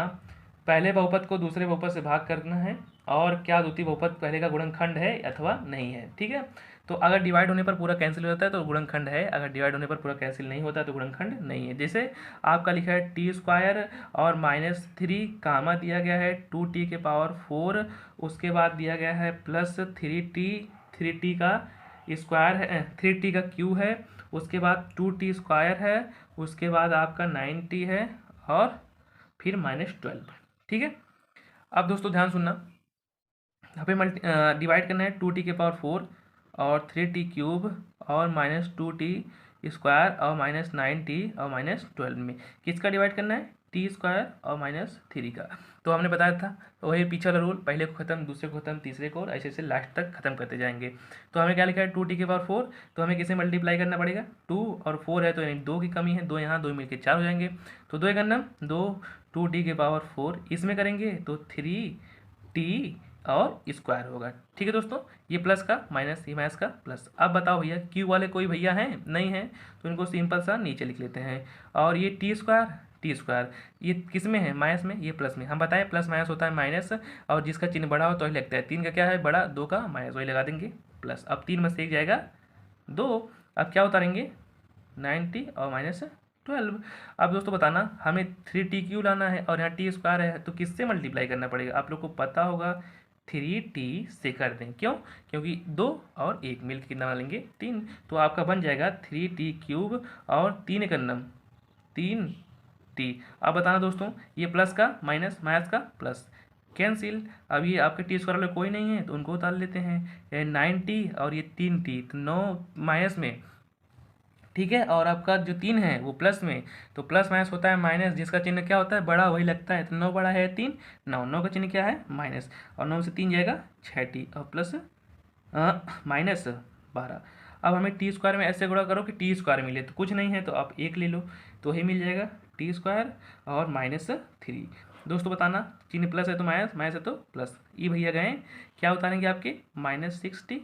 S1: पहले बहुपद को दूसरे बहुपद से भाग करना है और क्या द्वितीय बहुपद पहले का गुणनखंड है अथवा नहीं है। ठीक है, तो अगर डिवाइड होने पर पूरा कैंसिल हो जाता है तो गुणनखंड है, अगर डिवाइड होने पर पूरा कैंसिल नहीं होता तो गुणनखंड नहीं है। जैसे आपका लिखा है टी स्क्वायर और -3 कामा दिया गया है 2t⁴, उसके बाद दिया गया है +3t, 3t का स्क्वायर है, 3t का क्यू है, उसके बाद 2t² है, उसके बाद आपका 9t है और फिर -12। ठीक है, अब दोस्तों ध्यान सुनना, यहाँ पे डिवाइड करना है 2t⁴ और 3t³ और -2t² और -9t और -12 में किसका डिवाइड करना है, t² और -3 का। तो हमने बताया था वही पीछे वाला रूल, पहले को खत्म, दूसरे को खत्म, तीसरे को, और ऐसे ऐसे लास्ट तक खत्म करते जाएंगे। तो हमें क्या लिखा है 2t⁴, तो हमें किसे मल्टीप्लाई करना पड़ेगा, 2 और 4 है तो यानी 2 की कमी है, 2 यहाँ 2 मिलकर 4 हो जाएंगे, तो 2 1 2, 2t⁴ इसमें करेंगे तो 3t और स्क्वायर होगा। ठीक है दोस्तों, ये प्लस का माइनस, ये माइनस का प्लस। अब बताओ भैया क्यू वाले कोई भैया हैं, नहीं है, तो इनको सिंपल सा नीचे लिख लेते हैं। और ये टी स्क्वायर ये किस में है, माइनस में, ये प्लस में। हम बताएं प्लस माइनस होता है माइनस, और जिसका चिन्ह बड़ा हो तो ही लगता है। 3 का क्या है बड़ा, 2 का माइनस, वही लगा देंगे प्लस। अब 3 में से एक जाएगा 2, अब क्या उतारेंगे 90 और -12। अब दोस्तों बताना हमें 3t क्यों लाना है और यहाँ t² है, तो किससे मल्टीप्लाई करना पड़ेगा, आप लोग को पता होगा 3t से कर दें। क्यों, क्योंकि 2 और 1 मिलकर कितना बना लेंगे 3, तो आपका बन जाएगा 3t³ और 3 3t। अब बताना दोस्तों ये प्लस का माइनस, माइनस का प्लस, कैंसिल। अब ये आपके t² वाले कोई नहीं है तो उनको उतार लेते हैं, 9t और ये 3t, तो 9 माइनस में, ठीक है, और आपका जो 3 है वो प्लस में, तो प्लस माइनस होता है माइनस, जिसका चिन्ह क्या होता है बड़ा वही लगता है, तो 9 बड़ा है 3, 9 का चिन्ह क्या है माइनस, और 9 से 3 जाएगा 6t और प्लस -12। अब हमें t² में ऐसे गुणा करो कि t² मिले, तो कुछ नहीं है तो आप 1 ले लो, तो वही मिल जाएगा t² और -3। दोस्तों बताना चिन्ह प्लस है तो माइनस, माइनस है तो प्लस, ये भैया गए क्या उतारेंगे आपके -6t,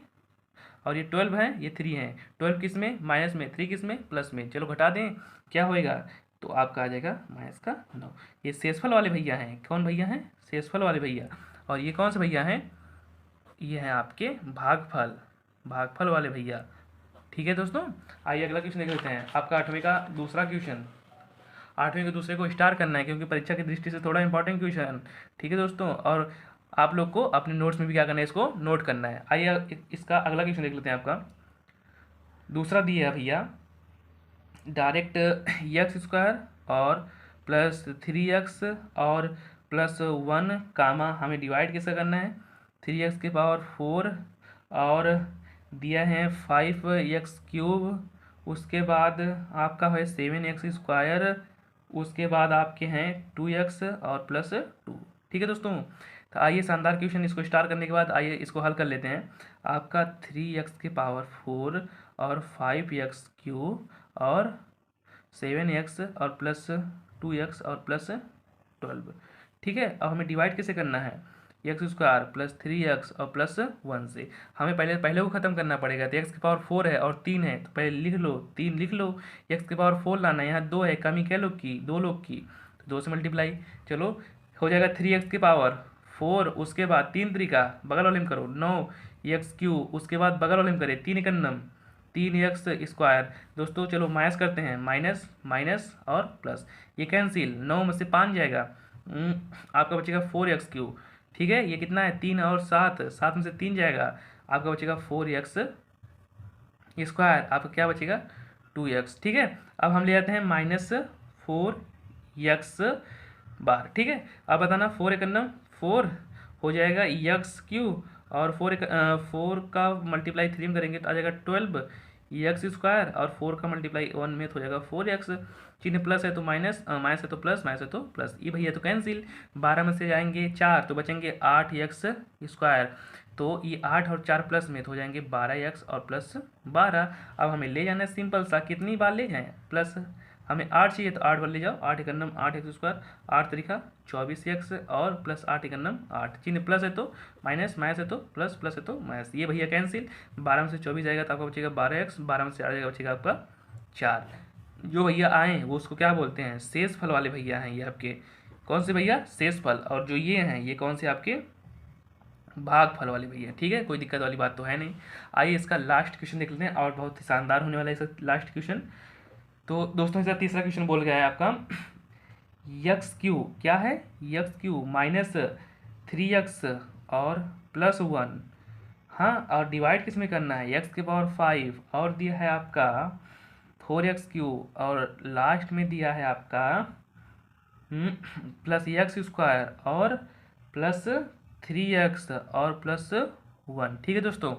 S1: और ये 12 है, ये 3 है, 12 किस में माइनस में, 3 किस में प्लस में, चलो घटा दें क्या होएगा, तो आपका आ जाएगा -9। ये शेषफल वाले भैया हैं, कौन भैया हैं, शेषफल वाले भैया। और ये कौन से भैया हैं, ये हैं आपके भागफल वाले भैया। ठीक है दोस्तों, आइए अगला क्वेश्चन देख लेते हैं, आपका 8वीं का दूसरा क्वेश्चन। 8वीं के दूसरे को स्टार करना है क्योंकि परीक्षा की दृष्टि से थोड़ा इंपॉर्टेंट क्वेश्चन। ठीक है दोस्तों, और आप लोग को अपने नोट्स में भी क्या करना है, इसको नोट करना है। आइए इसका अगला क्वेश्चन देख लेते हैं, आपका दूसरा दिया है भैया, डायरेक्ट x² और +3x और +1 कामा, हमें डिवाइड कैसे करना है, 3x⁴ और दिया है 5x³, उसके बाद आपका है 7x², उसके बाद आपके हैं 2x और +2। ठीक है दोस्तों, तो आइए शानदार क्वेश्चन, इसको स्टार करने के बाद आइए इसको हल कर लेते हैं। आपका 3x⁴ और 5x³ और 7x और +2x और +12। ठीक है, अब हमें डिवाइड कैसे करना है, x² +3x और +1 से। हमें पहले को ख़त्म करना पड़ेगा, तो x⁴ है और 3 है, तो पहले लिख लो 3 लिख लो, x⁴ लाना है, यहाँ 2 है, कमी क्या लोग की, 2 लोग की, तो 2 से मल्टीप्लाई, चलो हो जाएगा 3x⁴, उसके बाद 3 तरीका बगल वाले में करो 9x³, उसके बाद बगल वाले में करें 3 1 3x²। दोस्तों चलो माइनस करते हैं, माइनस माइनस और प्लस, ये कैंसिल, 9 में से 5 जाएगा, आपका बचेगा 4x³। ठीक है, ये कितना है 3 और 7, 7 में से 3 जाएगा, आपका बचेगा 4x², आपका क्या बचेगा 2x। ठीक है, अब हम ले जाते हैं -4x²। ठीक है, अब बताना 4 1 4 हो जाएगा x³ और 4 का मल्टीप्लाई 3 में करेंगे तो आ जाएगा 12 x² और 4 का मल्टीप्लाई 1 में तो हो जाएगा 4x। चिन्ह प्लस है तो माइनस, माइनस है तो प्लस, माइनस है तो प्लस, ये भैया तो कैंसिल, 12 में से जाएंगे 4 तो बचेंगे 8x², तो ये 8 और 4 प्लस में तो हो जाएंगे 12x और +12। अब हमें ले जाना है सिंपल सा, कितनी बार ले जाएं प्लस, हमें 8 चाहिए तो 8 बार ले जाओ, 8 1 8x², 8 तरीका 24x और +8 1 8, चिन्ह प्लस है तो माइनस, माइनस है तो प्लस, प्लस है तो माइनस, ये भैया कैंसिल, 12 में से 24 जाएगा तो आपका बचेगा 12x, 12 में से 8 जाएगा बचेगा आपका 4। जो भैया आए वो उसको क्या बोलते हैं, शेष फल वाले भैया हैं ये आपके, कौन से भैया, शेषफल, और जो ये हैं ये कौन से आपके भागफल वाले भैया। ठीक है, कोई दिक्कत वाली बात तो है नहीं। आइए इसका लास्ट क्वेश्चन देख लेते हैं, और बहुत ही शानदार होने वाला है इसका लास्ट क्वेश्चन। तो दोस्तों इसका तीसरा क्वेश्चन बोल गया है आपका यक्स क्यू, क्या है, यक्स क्यू माइनस 3x और +1, हाँ, और डिवाइड किस में करना है, x⁵ और दिया है आपका 4x3 और लास्ट में दिया है आपका +x² और +3x और +1। ठीक है दोस्तों,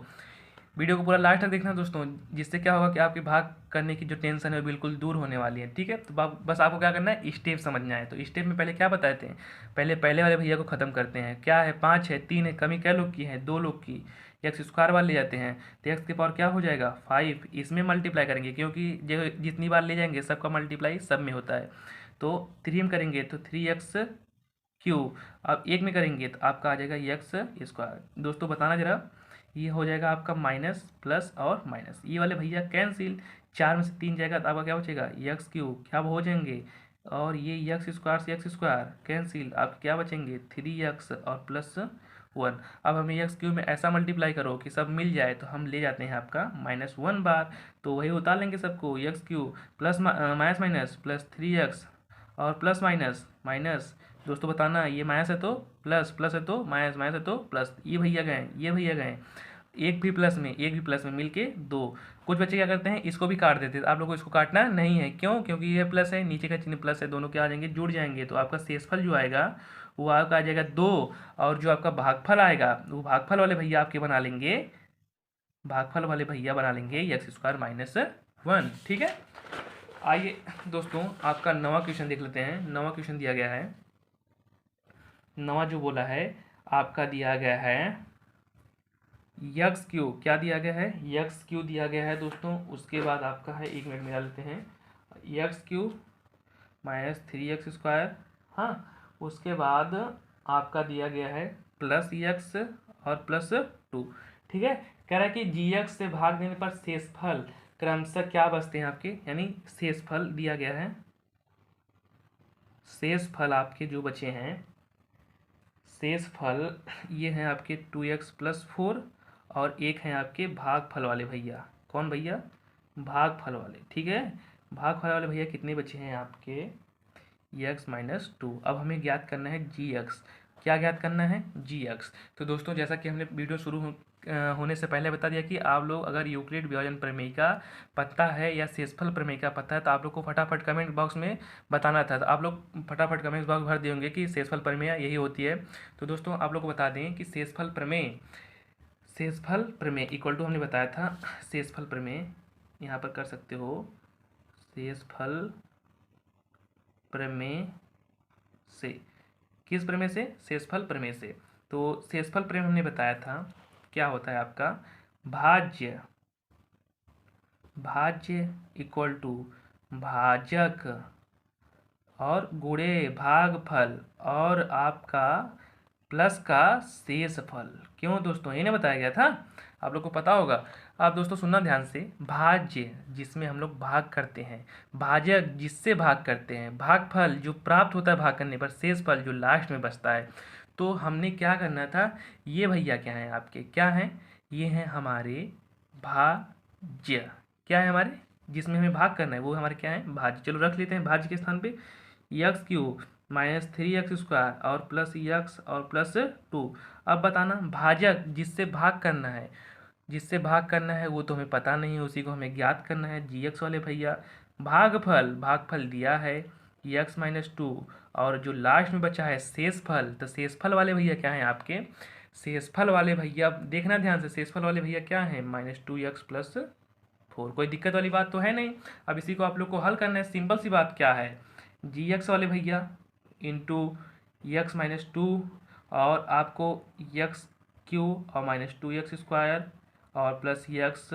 S1: वीडियो को पूरा लास्ट तक देखना दोस्तों, जिससे क्या होगा कि आपके भाग करने की जो टेंशन है वो बिल्कुल दूर होने वाली है। ठीक है, तो बस आपको क्या करना है, स्टेप समझना है। तो स्टेप में पहले क्या बताते हैं, पहले वाले भैया को ख़त्म करते हैं। क्या है, 5 है, 3 है, कमी क्या लोग की है, 2 लोग की, x² वाले ले जाते हैं तो x⁴ क्या हो जाएगा 5, इसमें मल्टीप्लाई करेंगे क्योंकि जो जितनी बार ले जाएंगे सबका मल्टीप्लाई सब में होता है। तो 3 में करेंगे तो 3x3, अब 1 में करेंगे तो आपका आ जाएगा x²। दोस्तों बताना जरा, ये हो जाएगा आपका माइनस प्लस और माइनस, ये वाले भैया कैंसिल, 4 में से 3 जाएगा तो आपका क्या बचेगा x3, क्या हो जाएंगे, और ये x² से x² कैंसिल, आप क्या बचेंगे 3x और +1। अब हमें x³ में ऐसा मल्टीप्लाई करो कि सब मिल जाए, तो हम ले जाते हैं आपका -1 बार, तो वही उतार लेंगे सबको, x³ plus minus minus +3x और प्लस माइनस माइनस, दोस्तों बताना ये माइनस है तो प्लस, प्लस है तो माइनस, माइनस है तो प्लस, ये भैया गए, ये भैया गए, एक भी प्लस में मिलके 2, कुछ बच्चे क्या करते हैं इसको भी काट देते हैं। आप लोगों को इसको काटना नहीं है, क्यों, क्योंकि ये प्लस है, नीचे का चिन्ह प्लस है, दोनों क्या आ जाएंगे, जुड़ जाएंगे, तो आपका शेषफल जो आएगा वो आपका आ जाएगा 2, और जो आपका भागफल आएगा वो भागफल वाले भैया आपके बना लेंगे, भागफल वाले भैया बना लेंगे x² - 1। ठीक है, आइए दोस्तों आपका नवा क्वेश्चन देख लेते हैं। नवा क्वेश्चन दिया गया है, नवा जो बोला है आपका दिया गया है x3, क्या दिया गया है, x3 दिया गया है दोस्तों। उसके बाद आपका है, 1 मिनट में डाल लेते हैं, x3 - 3x², हाँ, उसके बाद आपका दिया गया है +x और +2। ठीक है, कह रहा है कि gx से भाग देने पर शेषफल क्रमशः क्या बचते हैं आपके, यानी शेषफल दिया गया है, शेषफल आपके जो बचे हैं, शेषफल ये हैं आपके 2x + 4 और एक हैं आपके भागफल वाले भैया, कौन भैया, भागफल वाले। ठीक है, भागफल वाले भैया कितने बचे हैं आपके, x - 2। अब हमें ज्ञात करना है gx, क्या ज्ञात करना है, gx। तो दोस्तों जैसा कि हमने वीडियो शुरू होने से पहले बता दिया कि आप लोग अगर यूक्लिड विभाजन प्रमेय का पता है या शेषफल प्रमेय का पता है तो आप लोग को फटाफट कमेंट बॉक्स में बताना था, तो आप लोग फटाफट कमेंट बॉक्स भर दिए होंगे कि शेषफल प्रमेय यही होती है। तो दोस्तों आप लोग को बता दें कि शेषफल प्रमेय इक्वल टू हमने बताया था, शेषफल प्रमेय यहाँ पर कर सकते हो, शेषफल प्रमेय से, किस प्रमेय से, शेषफल प्रमेय से। तो शेषफल प्रमेय हमने बताया था क्या होता है आपका, भाज्य इक्वल टू भाजक और गुणे भागफल और आपका प्लस का शेषफल। क्यों दोस्तों, ये नहीं बताया गया था, आप लोग को पता होगा। आप दोस्तों सुनना ध्यान से, भाज्य जिसमें हम लोग भाग करते हैं, भाजक जिससे भाग करते हैं, भागफल जो प्राप्त होता है भाग करने पर, शेषफल जो लास्ट में बचता है। तो हमने क्या करना था, ये भैया क्या है आपके, क्या हैं, ये हैं हमारे भाज्य, क्या है हमारे, जिसमें हमें भाग करना है वो हमारे क्या है, भाज्य। चलो रख लेते हैं भाज्य के स्थान पे x³ - 3x² और +x और +2। अब बताना, भाजक जिससे भाग करना है, जिससे भाग करना है वो तो हमें पता नहीं है, उसी को हमें ज्ञात करना है, gx वाले भैया। भागफल दिया है x - 2, और जो लास्ट में बचा है शेषफल, तो शेषफल वाले भैया क्या हैं आपके, शेषफल वाले भैया देखना ध्यान से, शेषफल वाले भैया क्या हैं, -2x + 4। कोई दिक्कत वाली बात तो है नहीं। अब इसी को आप लोग को हल करना है, सिंपल सी बात क्या है, gx वाले भैया इंटू x - 2 और आपको x³ और -2x² और +x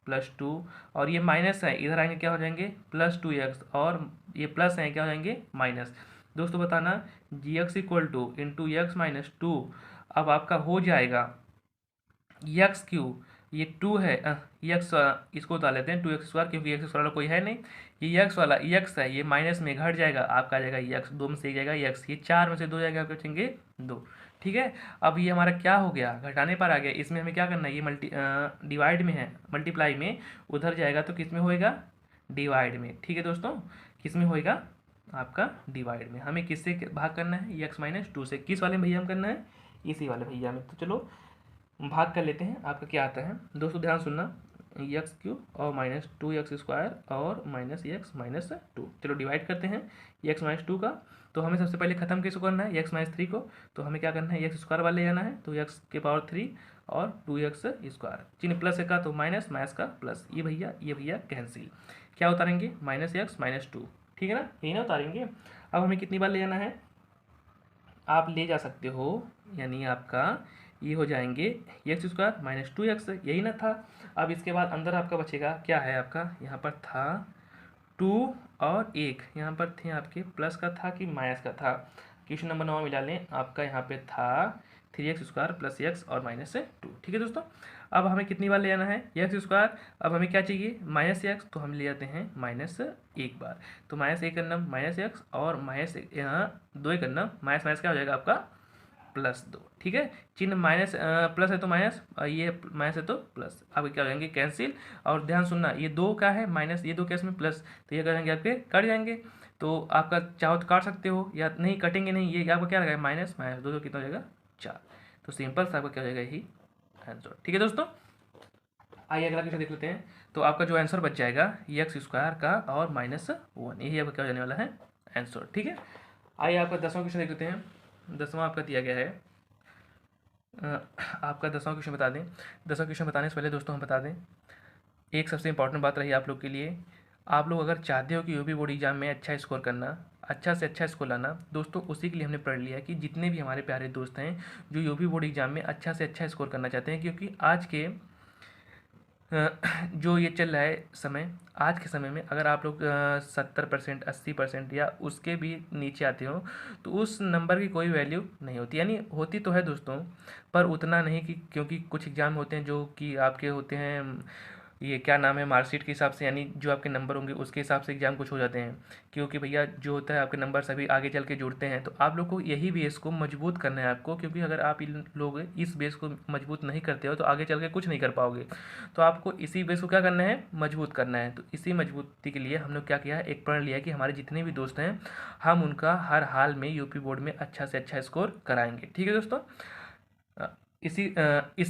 S1: + 2, और ये माइनस है, इधर आएंगे क्या हो जाएंगे +2x, और ये प्लस हैं क्या हो जाएंगे माइनस। दोस्तों बताना, gx equal two into x - 2, अब आपका हो जाएगा x³ ये 2 है, ये एक्स, इसको उतार लेते हैं 2x², क्योंकि एक्स वाला कोई है नहीं। ये एक्स वाला एक्स है, ये माइनस में घट जाएगा, आपका आ जाएगा ये एक्स, 2 में से एक जाएगा ये एक्स, ये 4 में से 2 जाएगा, आपके बचेंगे 2। ठीक है, अब ये हमारा क्या हो गया, घटाने पर आ गया। इसमें हमें क्या करना है, ये डिवाइड में है, मल्टीप्लाई में उधर जाएगा तो किस में होएगा, डिवाइड में। ठीक है दोस्तों, किस में होएगा, आपका डिवाइड में। हमें किससे भाग करना है, x-2 से। किस वाले भैया हम करना है, इसी वाले भैया में। तो चलो भाग कर लेते हैं। आपका क्या आता है दोस्तों, ध्यान सुनना, x³ और -2x² और -x-2। चलो डिवाइड करते हैं x-2 का। तो हमें सबसे पहले खत्म किसको करना है, x-3 को। तो हमें क्या करना है, x² वाले जाना है, तो x³ और 2x²। चिन्ह प्लस का तो माइनस, माइनस का प्लस, ये भैया कैंसिल। क्या उतारेंगे, -x-2। ठीक है ना, यही ना उतारेंगे। अब हमें कितनी बार ले जाना है, आप ले जा सकते हो, यानी आपका ये हो जाएंगे x² -2x, यही ना था। अब इसके बाद अंदर आपका बचेगा क्या है, आपका यहाँ पर था 2 और 1, यहाँ पर थे आपके प्लस का था कि माइनस का था। क्वेश्चन नंबर 9 मिला लें, आपका यहाँ पे था 3x² + x और -2। ठीक है दोस्तों, अब हमें कितनी बार ले जाना है, x²। अब हमें क्या चाहिए, -x, तो हम ले जाते हैं -1 बार। तो -1 करना -x और यहाँ 2 करना माइनस, माइनस क्या हो जाएगा आपका +2। ठीक है, चिन्ह माइनस, प्लस है तो माइनस, ये माइनस है तो प्लस, आपके क्या हो जाएंगे कैंसिल। और ध्यान सुनना, ये 2 का है माइनस, ये 2 कैसे में प्लस, तो ये करेंगे आपके कट जाएंगे। तो आपका चाहो तो काट सकते हो, या नहीं कटेंगे नहीं, ये आपका क्या रहेगा, माइनस माइनस 2 कितना हो जाएगा 4। तो सिंपल सा आपका क्या हो जाएगा, यही आंसर। ठीक है दोस्तों, आइए अगला क्वेश्चन देख लेते हैं। तो आपका जो आंसर बच जाएगा x² का और -1, यही आपका क्या हो जाने वाला है आंसर। ठीक है, आइए आपका 10वां क्वेश्चन देख लेते हैं। 10वां आपका दिया गया है, आपका 10वां क्वेश्चन बता दें। 10वां क्वेश्चन बताने से पहले दोस्तों हम बता दें, एक सबसे इंपॉर्टेंट बात रही आप लोग के लिए। आप लोग अगर चाहते हो कि यूपी बोर्ड एग्जाम में अच्छा स्कोर करना, अच्छा से अच्छा स्कोर लाना, दोस्तों उसी के लिए हमने पढ़ लिया कि जितने भी हमारे प्यारे दोस्त हैं जो यूपी बोर्ड एग्जाम में अच्छा से अच्छा स्कोर करना चाहते हैं, क्योंकि आज के जो ये चल रहा है समय, आज के समय में अगर आप लोग 70%, 80% या उसके भी नीचे आते हो, तो उस नंबर की कोई वैल्यू नहीं होती। यानी होती तो है दोस्तों, पर उतना नहीं कि, क्योंकि कुछ एग्ज़ाम होते हैं जो कि आपके होते हैं, ये क्या नाम है, मार्कशीट के हिसाब से, यानी जो आपके नंबर होंगे उसके हिसाब से एग्जाम कुछ हो जाते हैं। क्योंकि भैया जो होता है आपके नंबर सभी आगे चल के जुड़ते हैं, तो आप लोग को यही बेस को मजबूत करना है आपको, क्योंकि अगर आप इन लोग इस बेस को मजबूत नहीं करते हो तो आगे चल के कुछ नहीं कर पाओगे। तो आपको इसी बेस को क्या करना है, मजबूत करना है। तो इसी मजबूती के लिए हम लोग क्या किया है, एक प्रण लिया कि हमारे जितने भी दोस्त हैं हम उनका हर हाल में यूपी बोर्ड में अच्छा से अच्छा स्कोर कराएंगे। ठीक है दोस्तों, इसी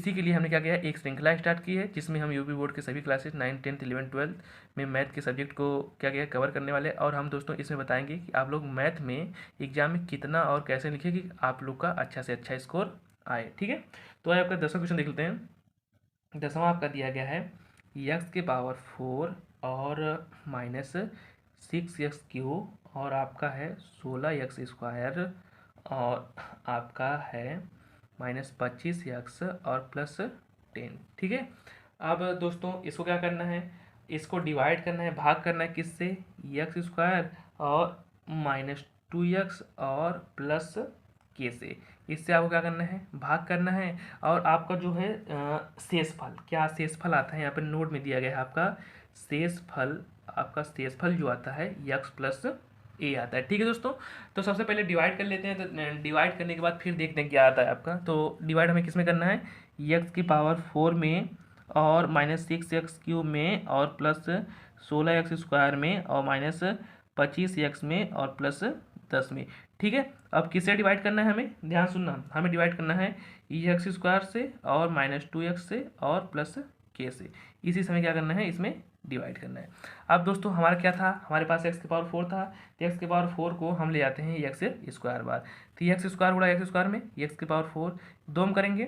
S1: के लिए हमने क्या किया है, एक श्रृंखला स्टार्ट की है, जिसमें हम यूपी बोर्ड के सभी क्लासेस 9, 10, 11, 12 में मैथ के सब्जेक्ट को क्या किया कवर करने वाले। और हम दोस्तों इसमें बताएंगे कि आप लोग मैथ में एग्जाम में कितना और कैसे लिखें कि आप लोग का अच्छा से अच्छा स्कोर आए। ठीक है, तो आइए आपका 10वां क्वेश्चन देख लेते हैं। 10वां आपका दिया गया है x⁴ और -6x³ और आपका है 16x² और आपका है -25x और +10। ठीक है, अब दोस्तों इसको क्या करना है, इसको डिवाइड करना है, भाग करना है किससे, x² और -2x और +k से। इससे आपको क्या करना है, भाग करना है। और आपका जो है शेषफल, क्या शेषफल आता है, यहाँ पर नोट में दिया गया है आपका शेषफल। आपका शेषफल जो आता है x + a आता है। ठीक है दोस्तों, तो सबसे पहले डिवाइड कर लेते हैं। तो डिवाइड करने के बाद फिर देखते हैं क्या आता है आपका। तो डिवाइड हमें किस में करना है, x⁴ में और -6x³ में और +16x² में और -25x में और +10 में। ठीक है, अब किससे डिवाइड करना है, हमें ध्यान सुनना, हमें डिवाइड करना है x² से और -2x से और +k से। इसी समय क्या करना है, इसमें डिवाइड करना है। अब दोस्तों हमारा क्या था, हमारे पास x⁴ था, तो x⁴ को हम ले जाते हैं x² बार। तो x² गुणा x² में x⁴ 2 में करेंगे,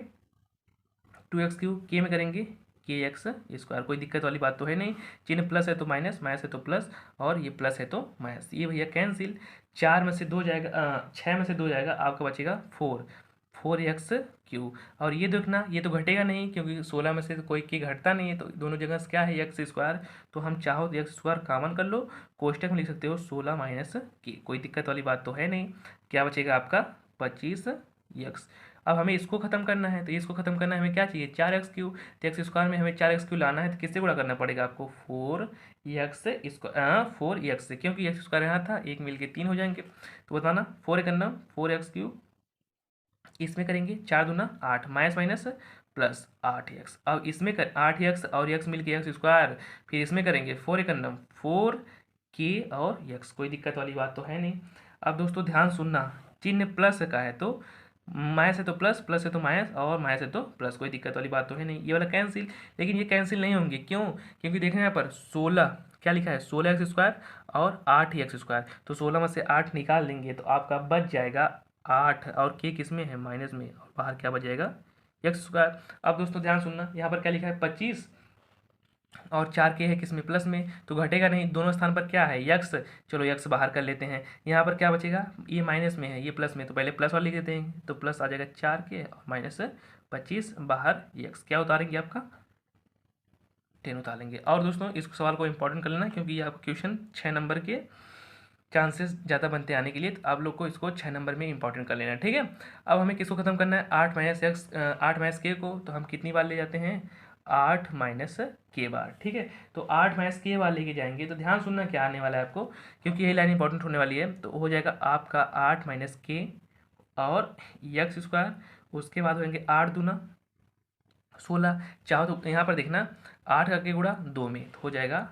S1: 2x³ k में करेंगे kx²। कोई दिक्कत वाली बात तो है नहीं, चिन्ह प्लस है तो माइनस, माइनस है तो प्लस और ये प्लस है तो माइनस, ये भैया कैंसिल। 4 में से 2 जाएगा, 6 में से 2 जाएगा, आपका बचेगा 4x³ और ये देखना, ये तो घटेगा नहीं क्योंकि 16 में से तो कोई k घटता नहीं है, तो दोनों जगह से क्या है x²। तो हम चाहो तो x² कॉमन कर लो, कोष्टक में लिख सकते हो 16 - k, कोई दिक्कत वाली बात तो है नहीं। क्या बचेगा आपका 25x। अब हमें इसको खत्म करना है, तो इसको खत्म करना है हमें क्या चाहिए, 4x3। तो एक्स स्क्वायर में हमें 4x3 लाना है, तो किससे गुणा करना पड़ेगा आपको, 4x से, क्योंकि एक्स स्क्वायर यहाँ था, एक मिल के 3 हो जाएंगे। तो बताना 4x3 इसमें करेंगे 4 दूना 8, माइनस माइनस प्लस 8x। अब इसमें कर 8x और x मिल के एक्स स्क्वायर, फिर इसमें करेंगे 4 और x, कोई दिक्कत वाली बात तो है नहीं। अब दोस्तों ध्यान सुनना, चिन्ह प्लस का है तो माइनस है तो प्लस, प्लस है तो माइनस, और माइनस है तो प्लस, कोई दिक्कत वाली बात तो है नहीं। ये वाला कैंसिल, लेकिन ये कैंसिल नहीं होंगे, क्यों, क्योंकि देखना यहाँ पर 16 क्या लिखा है, 16x² और 8x²। तो 16 में से 8 निकाल देंगे तो आपका बच जाएगा 8, और के किस में है, माइनस में, और बाहर क्या बच जाएगा, x²। अब दोस्तों ध्यान सुनना, यहाँ पर क्या लिखा है 25 और 4 के है किस में, प्लस में, तो घटेगा नहीं, दोनों स्थान पर क्या है, यक्स। चलो यक्स बाहर कर लेते हैं, यहाँ पर क्या बचेगा, ये माइनस में है, ये प्लस में, तो पहले प्लस वाला लिख देते हैं, तो प्लस आ जाएगा 4 के और माइनस 25, बाहर यक्स, क्या उतारेंगे आपका 10 उतारेंगे। और दोस्तों इस सवाल को इंपॉर्टेंट कर लेना, क्योंकि ये आपका क्वेश्चन 6 नंबर के चांसेस ज़्यादा बनते आने के लिए, तो आप लोग को इसको 6 नंबर में इंपॉर्टेंट कर लेना है, ठीक है। अब हमें किसको खत्म करना है, 8 माइनस के को, तो हम कितनी बार ले जाते हैं, 8 माइनस के बार, ठीक है। तो 8 माइनस के बार लेके जाएंगे, तो ध्यान सुनना क्या आने वाला है आपको, क्योंकि यही लाइन इंपॉर्टेंट होने वाली है। तो हो जाएगा आपका 8 माइनस के और x², उसके बाद होंगे 8 दूना 16, चाहो तो यहाँ पर देखना 8 का के गुणा 2 में, तो हो जाएगा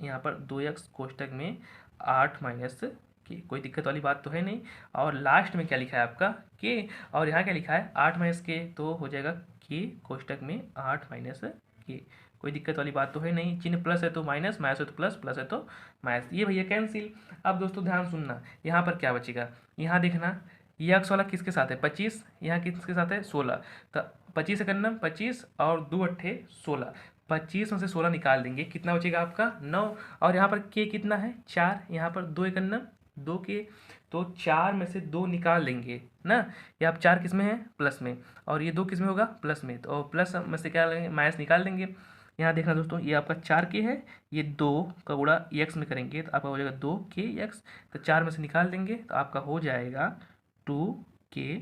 S1: यहाँ पर 2x कोष्टक में 8 माइनस के, कोई दिक्कत वाली बात तो है नहीं। और लास्ट में क्या लिखा है आपका के, और यहाँ क्या लिखा है 8 माइनस के, तो हो जाएगा के कोष्टक में 8 माइनस के, कोई दिक्कत वाली बात तो है नहीं। चिन्ह प्लस है तो माइनस, माइनस है तो प्लस, प्लस है तो माइनस, ये भैया कैंसिल। अब दोस्तों ध्यान सुनना, यहाँ पर क्या बचेगा, यहाँ देखना ये एक्स वाला किसके साथ है 25, यहाँ किसके साथ है 16, तो 25 से करना 25 और 2 अट्ठे 16, 25 में से 16 निकाल देंगे, कितना बचेगा आपका 9। और यहाँ पर के कितना है 4, यहाँ पर 2 करना 2 के, तो 4 में से 2 निकाल देंगे ना, ये आप 4 किस में है, प्लस में, और ये 2 किस में होगा, प्लस में, तो प्लस में से क्या लेंगे, माइनस निकाल देंगे। यहाँ देखना दोस्तों, ये आपका 4 के है, ये 2 का गुणा एक्स में करेंगे तो आपका हो जाएगा 2 के एक्स, तो 4 में से निकाल देंगे तो आपका हो जाएगा 2 के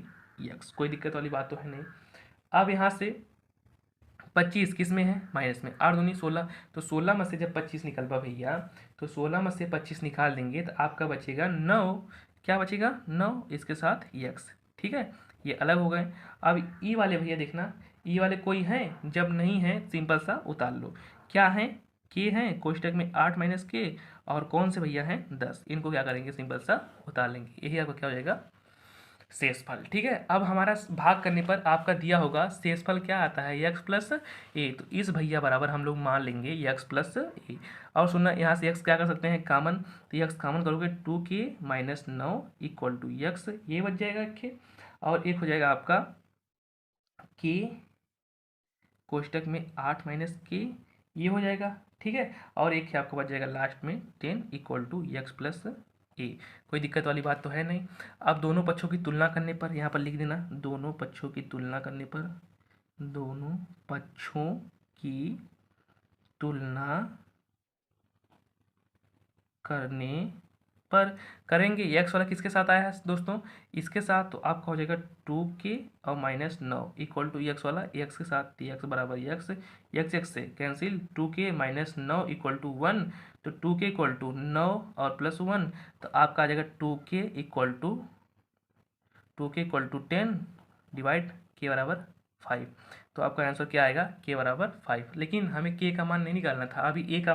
S1: एक्स, कोई दिक्कत वाली बात तो है नहीं। अब यहाँ से 25 किस में है, माइनस में, 8 दूनी 16, तो 16 में से जब 25 निकलवा भैया, तो 16 में से 25 निकाल देंगे तो आपका बचेगा 9, क्या बचेगा 9, इसके साथ एक्स, ठीक है, ये अलग हो गए। अब ई वाले भैया देखना, ई वाले कोई हैं, जब नहीं है सिंपल सा उतार लो, क्या है के हैं कोष्टक में 8 माइनस के, और कौन से भैया हैं 10, इनको क्या करेंगे सिंपल सा उतार लेंगे, यही आपका क्या हो जाएगा शेषफल, ठीक है। अब हमारा भाग करने पर आपका दिया होगा शेषफल क्या आता है, एक्स प्लस ए, तो इस भैया बराबर हम लोग मान लेंगे एक्स प्लस ए। और सुनना यहाँ से एक्स क्या कर सकते हैं कॉमन, तो एक्स कॉमन करोगे 2 के माइनस 9 इक्वल टू एक्स, ये बच जाएगा एक, और एक हो जाएगा आपका के कोष्टक में 8 माइनस के, ये हो जाएगा, ठीक है। और एक आपको बच जाएगा लास्ट में 10 इक्वल टू एक्स प्लस ए, कोई दिक्कत वाली बात तो है नहीं। अब दोनों पक्षों की तुलना करने पर यहाँ पर लिख देना, दोनों पक्षों की तुलना करने पर, दोनों पक्षों की तुलना करने पर करेंगे, एक्स वाला किसके साथ आया है दोस्तों, इसके साथ, तो आपका हो जाएगा 2 के और माइनस 9 इक्वल टू एक्स वाला एक्स के साथ, एक्स बराबर एक्स, एक्स से कैंसिल, 2 के माइनस 9 इक्वल टू 1, तो 2 के इक्वल टू 9 और प्लस 1, तो आपका आ जाएगा 2 के इक्वल टू 10 डिवाइड के बराबर 5, तो आपका आंसर क्या आएगा के बराबर 5। लेकिन हमें के का मान नहीं निकालना था, अभी ए का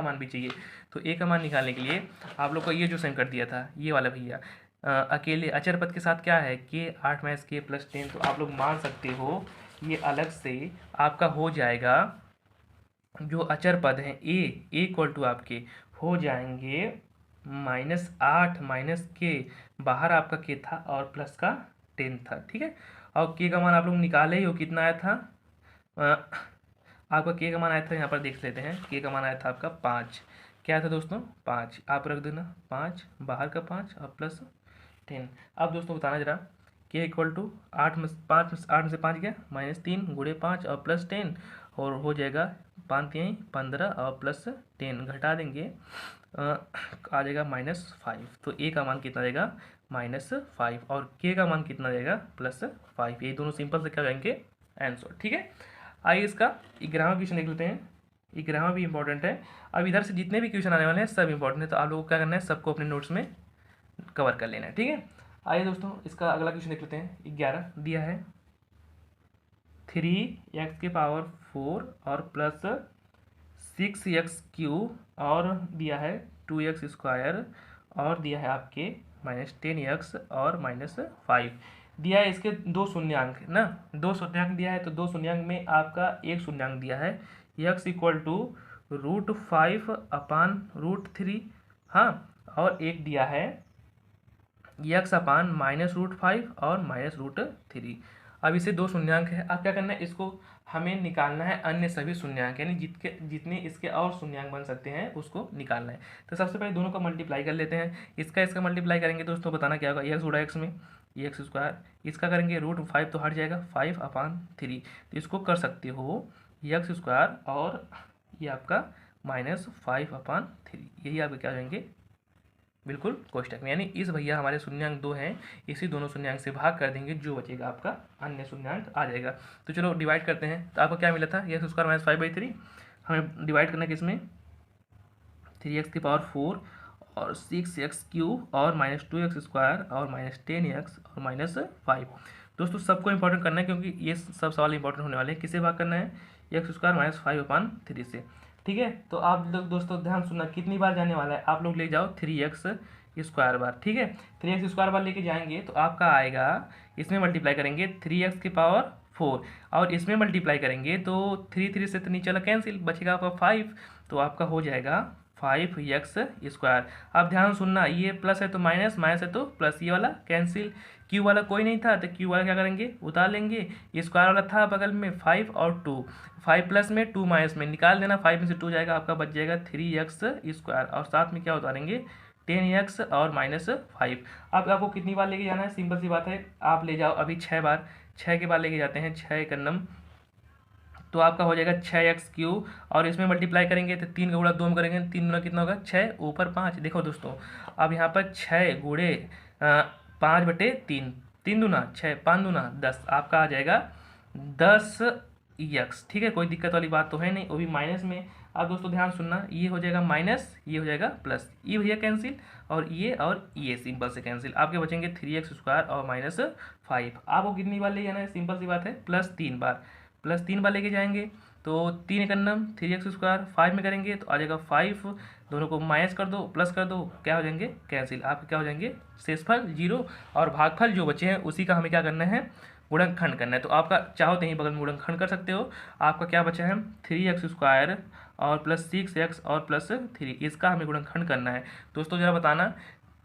S1: मान भी चाहिए, तो ए का मान निकालने के लिए आप लोग को ये जो सेंड कर दिया था ये वाला भैया, अकेले अचर पद के साथ क्या है के 8 माइनस के प्लस 10, तो आप लोग मान सकते हो ये अलग से आपका हो जाएगा, जो अचर पद हैं ए इक्वल टू आपके हो जाएंगे -8 माइनस के, बाहर आपका के था और प्लस का 10 था, ठीक है। और के का मान आप लोग निकाले ही हो, कितना आया था आपका के का मान आया था, यहाँ पर देख लेते हैं, के का मान आया था आपका 5, क्या था दोस्तों 5, आप रख देना 5, बाहर का 5 और प्लस 10। अब दोस्तों बताना जरा, के इक्वल टू 8 में 5 में से 5 गया -3 गुणे 5 और प्लस 10, और हो जाएगा 5 3 15 और प्लस 10 घटा देंगे आ जाएगा -5। तो ए का मान कितना देगा -5 और के का मान कितना देगा +5। ये दोनों सिंपल से क्या हो जाएंगे आंसर। ठीक है, आइए इसका 11वां क्वेश्चन देख लेते हैं। 11वां भी इंपॉर्टेंट है। अब इधर से जितने भी क्वेश्चन आने वाले हैं सब इंपॉर्टेंट है, तो आप लोगों को क्या करना है, सबको अपने नोट्स में कवर कर लेना है। ठीक है, आइए दोस्तों इसका अगला क्वेश्चन देख लेते हैं। 11 दिया है 3x⁴ और प्लस 6x³ और दिया है 2x² और दिया है आपके -10x और -5 दिया है। इसके दो शून्यांक ना, दो शून्यांक दिया है, तो दो शून्यांक में आपका एक शून्यांक दिया है x = √5/√3। हाँ, और एक दिया है x/-√5 और -√3। अब इसे दो शून्यांक है, आप क्या करना है, इसको हमें निकालना है अन्य सभी शून्यांक, यानी जितने इसके और शून्यांक बन सकते हैं उसको निकालना है। तो सबसे पहले दोनों का मल्टीप्लाई कर लेते हैं। इसका मल्टीप्लाई करेंगे दोस्तों, बताना क्या होगा, x गुणा x में x², इसका करेंगे √5 तो हट जाएगा 5/3। तो इसको कर सकते हो x² और ये आपका -5/3, यही आपके क्या हो जाएंगे बिल्कुल कोष्टक में। यानी इस भैया हमारे शून्यांक 2 हैं, इसी दोनों शून्यांक से भाग कर देंगे, जो बचेगा आपका अन्य शून्यांक आ जाएगा। तो चलो डिवाइड करते हैं। तो आपको क्या मिला था, x² -5/3, हमें डिवाइड करना है किसमें, 3x⁴ और 6x³ और -2x² और -10x और -5। दोस्तों सबको इंपॉर्टेंट करना है, क्योंकि ये सब सवाल इंपॉर्टेंट होने वाले हैं। किसे भाग करना है, x² -5/3 से। ठीक है, तो आप लोग दोस्तों ध्यान सुनना, कितनी बार जाने वाला है, आप लोग ले जाओ 3x² बार। ठीक है, 3x² बार लेके जाएंगे तो आपका आएगा, इसमें मल्टीप्लाई करेंगे 3x⁴ और इसमें मल्टीप्लाई करेंगे तो 3 से तो नीचे वाला कैंसिल, बचेगा आपका 5। तो आपका हो जाएगा 5x²। अब ध्यान सुनना, ये प्लस है तो माइनस, माइनस है तो प्लस, ये वाला कैंसिल, क्यू वाला कोई नहीं था तो क्यू वाला क्या करेंगे, उतार लेंगे। स्क्वायर वाला था बगल में 5 और 2, 5 प्लस में 2 माइनस में निकाल देना, 5 में से 2 जाएगा, आपका बच जाएगा 3x² और साथ में क्या उतारेंगे 10x और -5। अब आपको कितनी बार लेके जाना है, सिंपल सी बात है, आप ले जाओ अभी 6 बार, 6 के बाद लेके जाते हैं, 6 एकन्नम, तो आपका हो जाएगा 6x³ और इसमें मल्टीप्लाई करेंगे तो 3 का गुणा 2 में करेंगे, 3 गुना कितना होगा 6, ऊपर 5। देखो दोस्तों, अब यहाँ पर 6 गुणे 5/3, 3 दूना 6, 5 दूना 10, आपका आ जाएगा 10x। ठीक है, कोई दिक्कत वाली बात तो है नहीं, वो भी माइनस में। अब दोस्तों ध्यान सुनना, ये हो जाएगा माइनस, ये हो जाएगा प्लस, ये भैया कैंसिल और ये सिंपल से कैंसिल, आपके बचेंगे 3x² और -5। आपको कितनी बार ले जाना है, सिंपल सी बात है, +3 बार, +3 बार लेके जाएंगे तो 3 एकन्नम 3x², 5 में करेंगे तो आ जाएगा 5, दोनों को माइनस कर दो प्लस कर दो, क्या हो जाएंगे कैंसिल, आपके क्या हो जाएंगे शेषफल 0 और भागफल जो बचे हैं उसी का हमें क्या करना है, गुणनखंड करना है। तो आपका चाहो तो यहीं बगल में गुणनखंड कर सकते हो। आपका क्या बचा है 3x² और प्लस 6x और प्लस 3, इसका हमें गुणनखंड करना है। दोस्तों जरा बताना,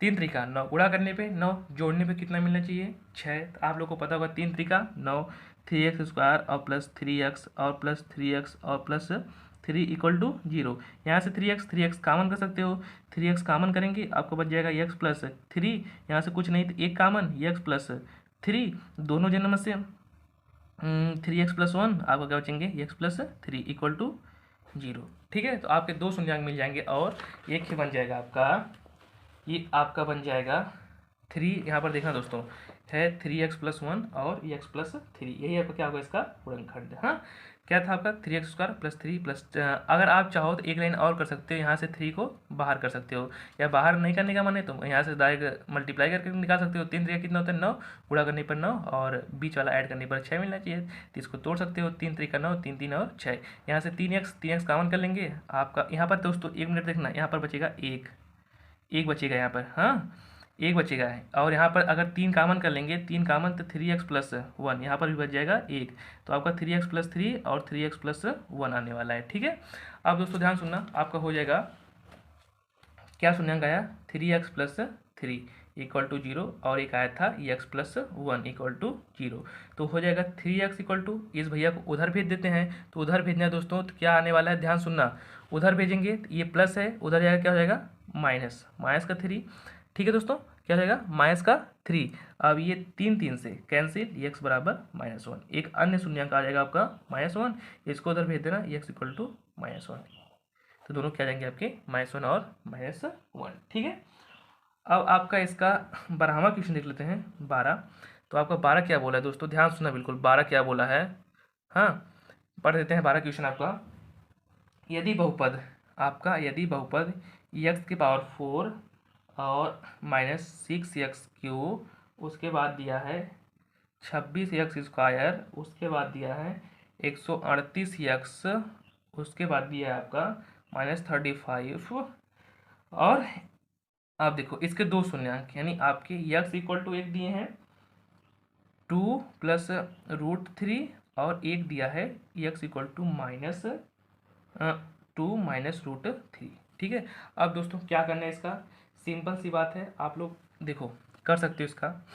S1: 3 तरीका 9 गुणा करने पे 9, जोड़ने पे कितना मिलना चाहिए 6। तो आप लोग को पता होगा 3 तरीका 9, 3x² और प्लस 3x और प्लस 3x और प्लस 3 = 0। यहाँ से 3x कामन कर सकते हो, 3x कामन करेंगे आपको बच जाएगा x + 3, यहाँ से कुछ नहीं तो एक कामन x + 3, दोनों जन्म से 3x + 1, आपको क्या बचेंगे x + 3 = 0। ठीक है, तो आपके दो शून्यांक मिल जाएंगे और एक ही बन जाएगा आपका, ये आपका बन जाएगा 3। यहाँ पर देखना दोस्तों है 3x + 1 और x + 3, यही आपका क्या होगा इसका गुणनखंड। हाँ, क्या था आपका 3x² + 3 प्लस, अगर आप चाहो तो एक लाइन और कर सकते हो, यहाँ से 3 को बाहर कर सकते हो, या बाहर नहीं करने का मन है तो यहाँ से डायरेक्ट मल्टीप्लाई करके निकाल सकते हो। 3 तरीका कितना होता है 9, गुणा करने पर 9 और बीच वाला ऐड करने पर 6 मिलना चाहिए, तो इसको तोड़ सकते हो। 3 तरीका 9, 3 3 और 6, यहाँ से 3x कामन कर लेंगे आपका। यहाँ पर दोस्तों 1 मिनट देखना, यहाँ पर बचेगा 1 बचेगा यहाँ पर, हाँ 1 बचेगा है, और यहाँ पर अगर 3 कामन कर लेंगे, 3 कामन तो 3x + 1, यहाँ पर भी बच जाएगा 1, तो आपका 3x + 3 और 3x + 1 आने वाला है। ठीक है, अब दोस्तों ध्यान सुनना, आपका हो जाएगा क्या शून्यांक आया 3x + 3 = 0 और एक आया था x + 1 = 0, तो हो जाएगा 3x = इस भैया को उधर भेज देते हैं। तो उधर भेजना है दोस्तों, तो क्या आने वाला है ध्यान सुनना, उधर भेजेंगे तो ये प्लस है, उधर जाएगा क्या हो जाएगा माइनस, -3। ठीक है दोस्तों, क्या हो जाएगा -3। अब ये 3 से कैंसिल, x = -1, एक अन्य शून्यांक आ जाएगा आपका -1, इसको उधर भेज देना x = -1। तो दोनों क्या जाएंगे आपके -1 और -1, ठीक है। अब आपका इसका 12वां क्वेश्चन देख लेते हैं, 12। तो आपका 12 क्या बोला है दोस्तों, ध्यान सुनना बिल्कुल, 12 क्या बोला है। हाँ, पढ़ देते हैं 12 क्वेश्चन आपका। यदि बहुपद आपका, यदि बहुपद x⁴ और -6x3, उसके बाद दिया है 26x², उसके बाद दिया है 138x, उसके बाद दिया है आपका -35, और आप देखो इसके दो शून्यंक, यानी आपके x=1 दिए हैं 2 + √3, और एक दिया है x=-2 -√3, ठीक है। अब दोस्तों क्या करना है इसका, सिंपल सी बात है, आप लोग देखो कर सकते हो इसका,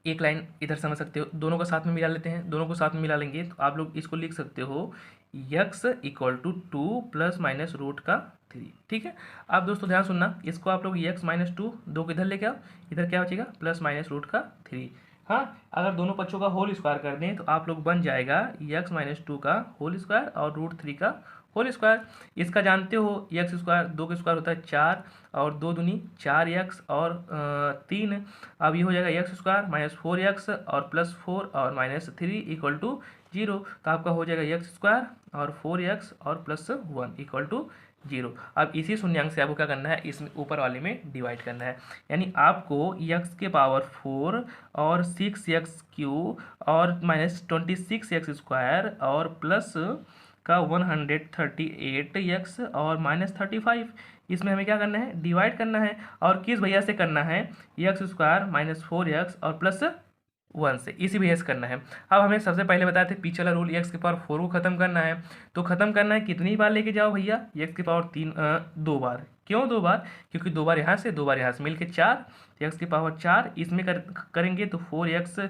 S1: एक लाइन इधर समझ सकते हो, दोनों को साथ में मिला लेते हैं, दोनों को साथ में मिला लेंगे तो आप लोग इसको लिख सकते हो x=2 ± √3, ठीक है। अब दोस्तों ध्यान सुनना, इसको आप लोग x-2 दो को इधर लेके आओ, इधर क्या बचेगा +-√3। हाँ, अगर दोनों पक्षों का होल स्क्वायर कर दें तो आप लोग बन जाएगा x-2 का होल स्क्वायर और √3 का होल स्क्वायर। इसका जानते हो x², 2 का स्क्वायर होता है 4, और 2 दूनी 4x और 3। अब ये हो जाएगा x² -4x और +4 और -3 = 0। तो आपका हो जाएगा x² और 4x और +1 = 0। अब इसी शून्यंक से आपको क्या करना है, इसमें ऊपर वाले में डिवाइड करना है, यानी आपको x⁴ और 6x³ और -26x² और प्लस का 138x और -35, इसमें हमें क्या करना है, डिवाइड करना है। और किस भैया से करना है, x² -4x और +1 से, इसी भैया से करना है। अब हमें सबसे पहले बताए थे पीछे वाला रूल, x⁴ को खत्म करना है। तो खत्म करना है कितनी बार लेके जाओ भैया, x⁴ 2 बार। क्यों 2 बार, क्योंकि 2 बार यहाँ से 2 बार यहाँ से, मिलके 4, x⁴ इसमें करेंगे तो 4x³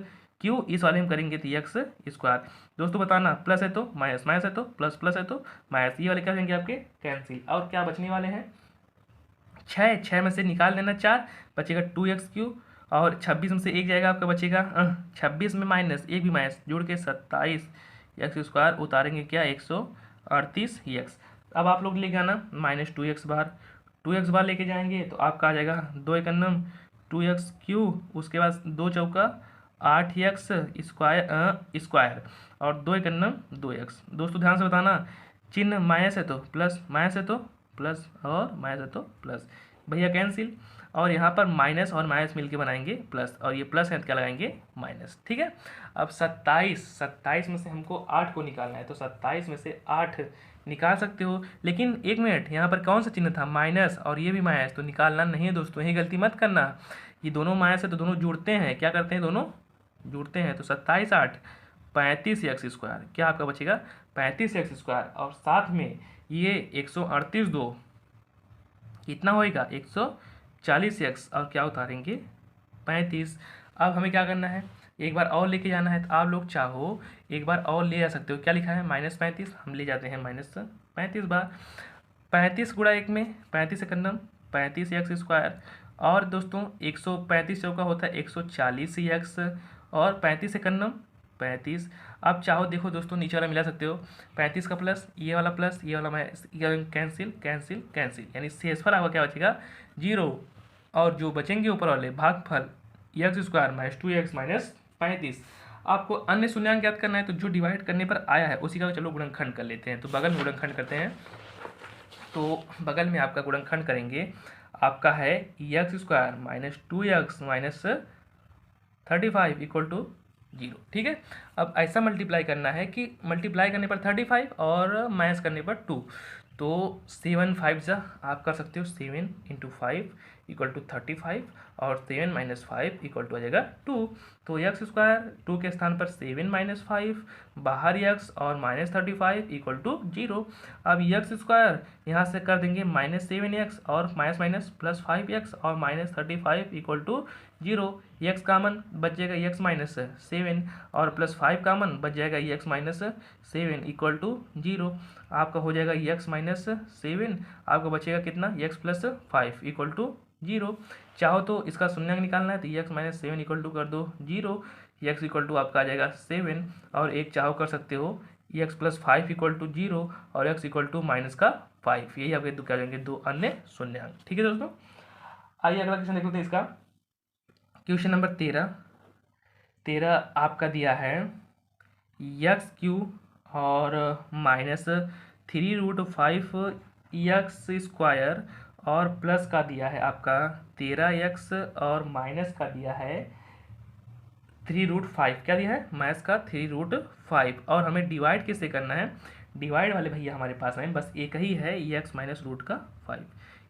S1: इस वाले में करेंगे तो x²। दोस्तों बताना, प्लस है तो माइनस, माइनस है तो प्लस, प्लस है तो माइनस, ये वाले क्या होंगे आपके कैंसिल। और क्या बचने वाले हैं 6 में से निकाल देना 4, बचेगा 2x³ और 26 में से एक जाएगा आपका, बचेगा 26 में माइनस, एक भी माइनस, जुड़ के 27x², उतारेंगे क्या 138x। अब आप लोग लेके आना -2x बार, 2x बार लेके जाएंगे तो आपका आ जाएगा 2 एकन्नम 2x³, उसके बाद 2 चौका 8x² और 2 एकन्नम 2x। दोस्तों ध्यान से बताना, चिन्ह माइनस है तो प्लस, माइनस है तो प्लस, और माइनस है तो प्लस, भैया कैंसिल। और यहाँ पर माइनस और माइनस मिलके बनाएंगे प्लस, और ये प्लस है तो क्या लगाएंगे माइनस, ठीक है। अब 27 में से हमको 8 को निकालना है, तो 27 में से 8 निकाल सकते हो, लेकिन एक मिनट, यहाँ पर कौन सा चिन्ह था, माइनस, और ये भी माइनस, तो निकालना नहीं है दोस्तों, यही गलती मत करना। ये दोनों माइनस है तो दोनों जुड़ते हैं, क्या करते हैं, दोनों जुड़ते हैं। तो 27 8 35x², क्या आपका बचेगा 35x², और साथ में ये 138 2 कितना होएगा 140x, और क्या उतारेंगे 35। अब हमें क्या करना है, एक बार और लेके जाना है, तो आप लोग चाहो एक बार और ले जा सकते हो, क्या लिखा है -35, हम ले जाते हैं -35 बार। 35 गुणा 1 में 35 एकन्नम 35x², और दोस्तों 135 चौका होता है 140x, और 35 एकन्नम 35। अब चाहो देखो दोस्तों नीचे वाला मिला सकते हो, 35 का प्लस, ये वाला प्लस, ये वाला माइनस, कैंसिल कैंसिल कैंसिल, यानी शेषफल आपका क्या बचेगा 0, और जो बचेंगे ऊपर वाले भागफल x² -2x -35। आपको अन्य शून्यंक याद करना है, तो जो डिवाइड करने पर आया है उसी का चलो गुणनखंड कर लेते हैं। तो बगल में गुणनखंड करते हैं, तो बगल में आपका गुणनखंड करेंगे, आपका है x² -2x -35 = 0, ठीक है। अब ऐसा मल्टीप्लाई करना है कि मल्टीप्लाई करने पर 35 और माइनस करने पर 2, तो 7 5 जा आप कर सकते हो, 7 × 5 = 35, और 7 - 5 = हो जाएगा 2। तो x² 2 के स्थान पर 7 - 5, बाहर x और -35 = 0। अब x² यहाँ से कर देंगे -7x और माइनस +5x और -35 = 0। x कामन बच जाएगा, x - 7 और +5 कामन बच जाएगा, x - 7 = 0। आपका हो जाएगा x - 7, आपका बचेगा कितना x + 5 = 0। चाहो तो इसका शून्यंक निकालना है तो x - 7 = कर दो 0, x = आपका आ जाएगा 7, और एक चाहो कर सकते हो एक्स प्लस 5 इक्वल टू 0 और एक्स इक्वल टू माइनस का 5। यही आपके क्या हो जाएंगे, दो अन्य शून्यंक। ठीक है दोस्तों, आइए अगला क्वेश्चन देख लेते हैं इसका। क्वेश्चन नंबर 13 आपका दिया है एक्स क्यू और माइनस 3√5 एक्स स्क्वायर और प्लस का दिया है आपका 13x और माइनस का दिया है 3√5। क्या दिया है, माइनस का 3√5। और हमें डिवाइड किससे करना है, डिवाइड वाले भैया हमारे पास में बस एक ही है, x माइनस रूट का 5।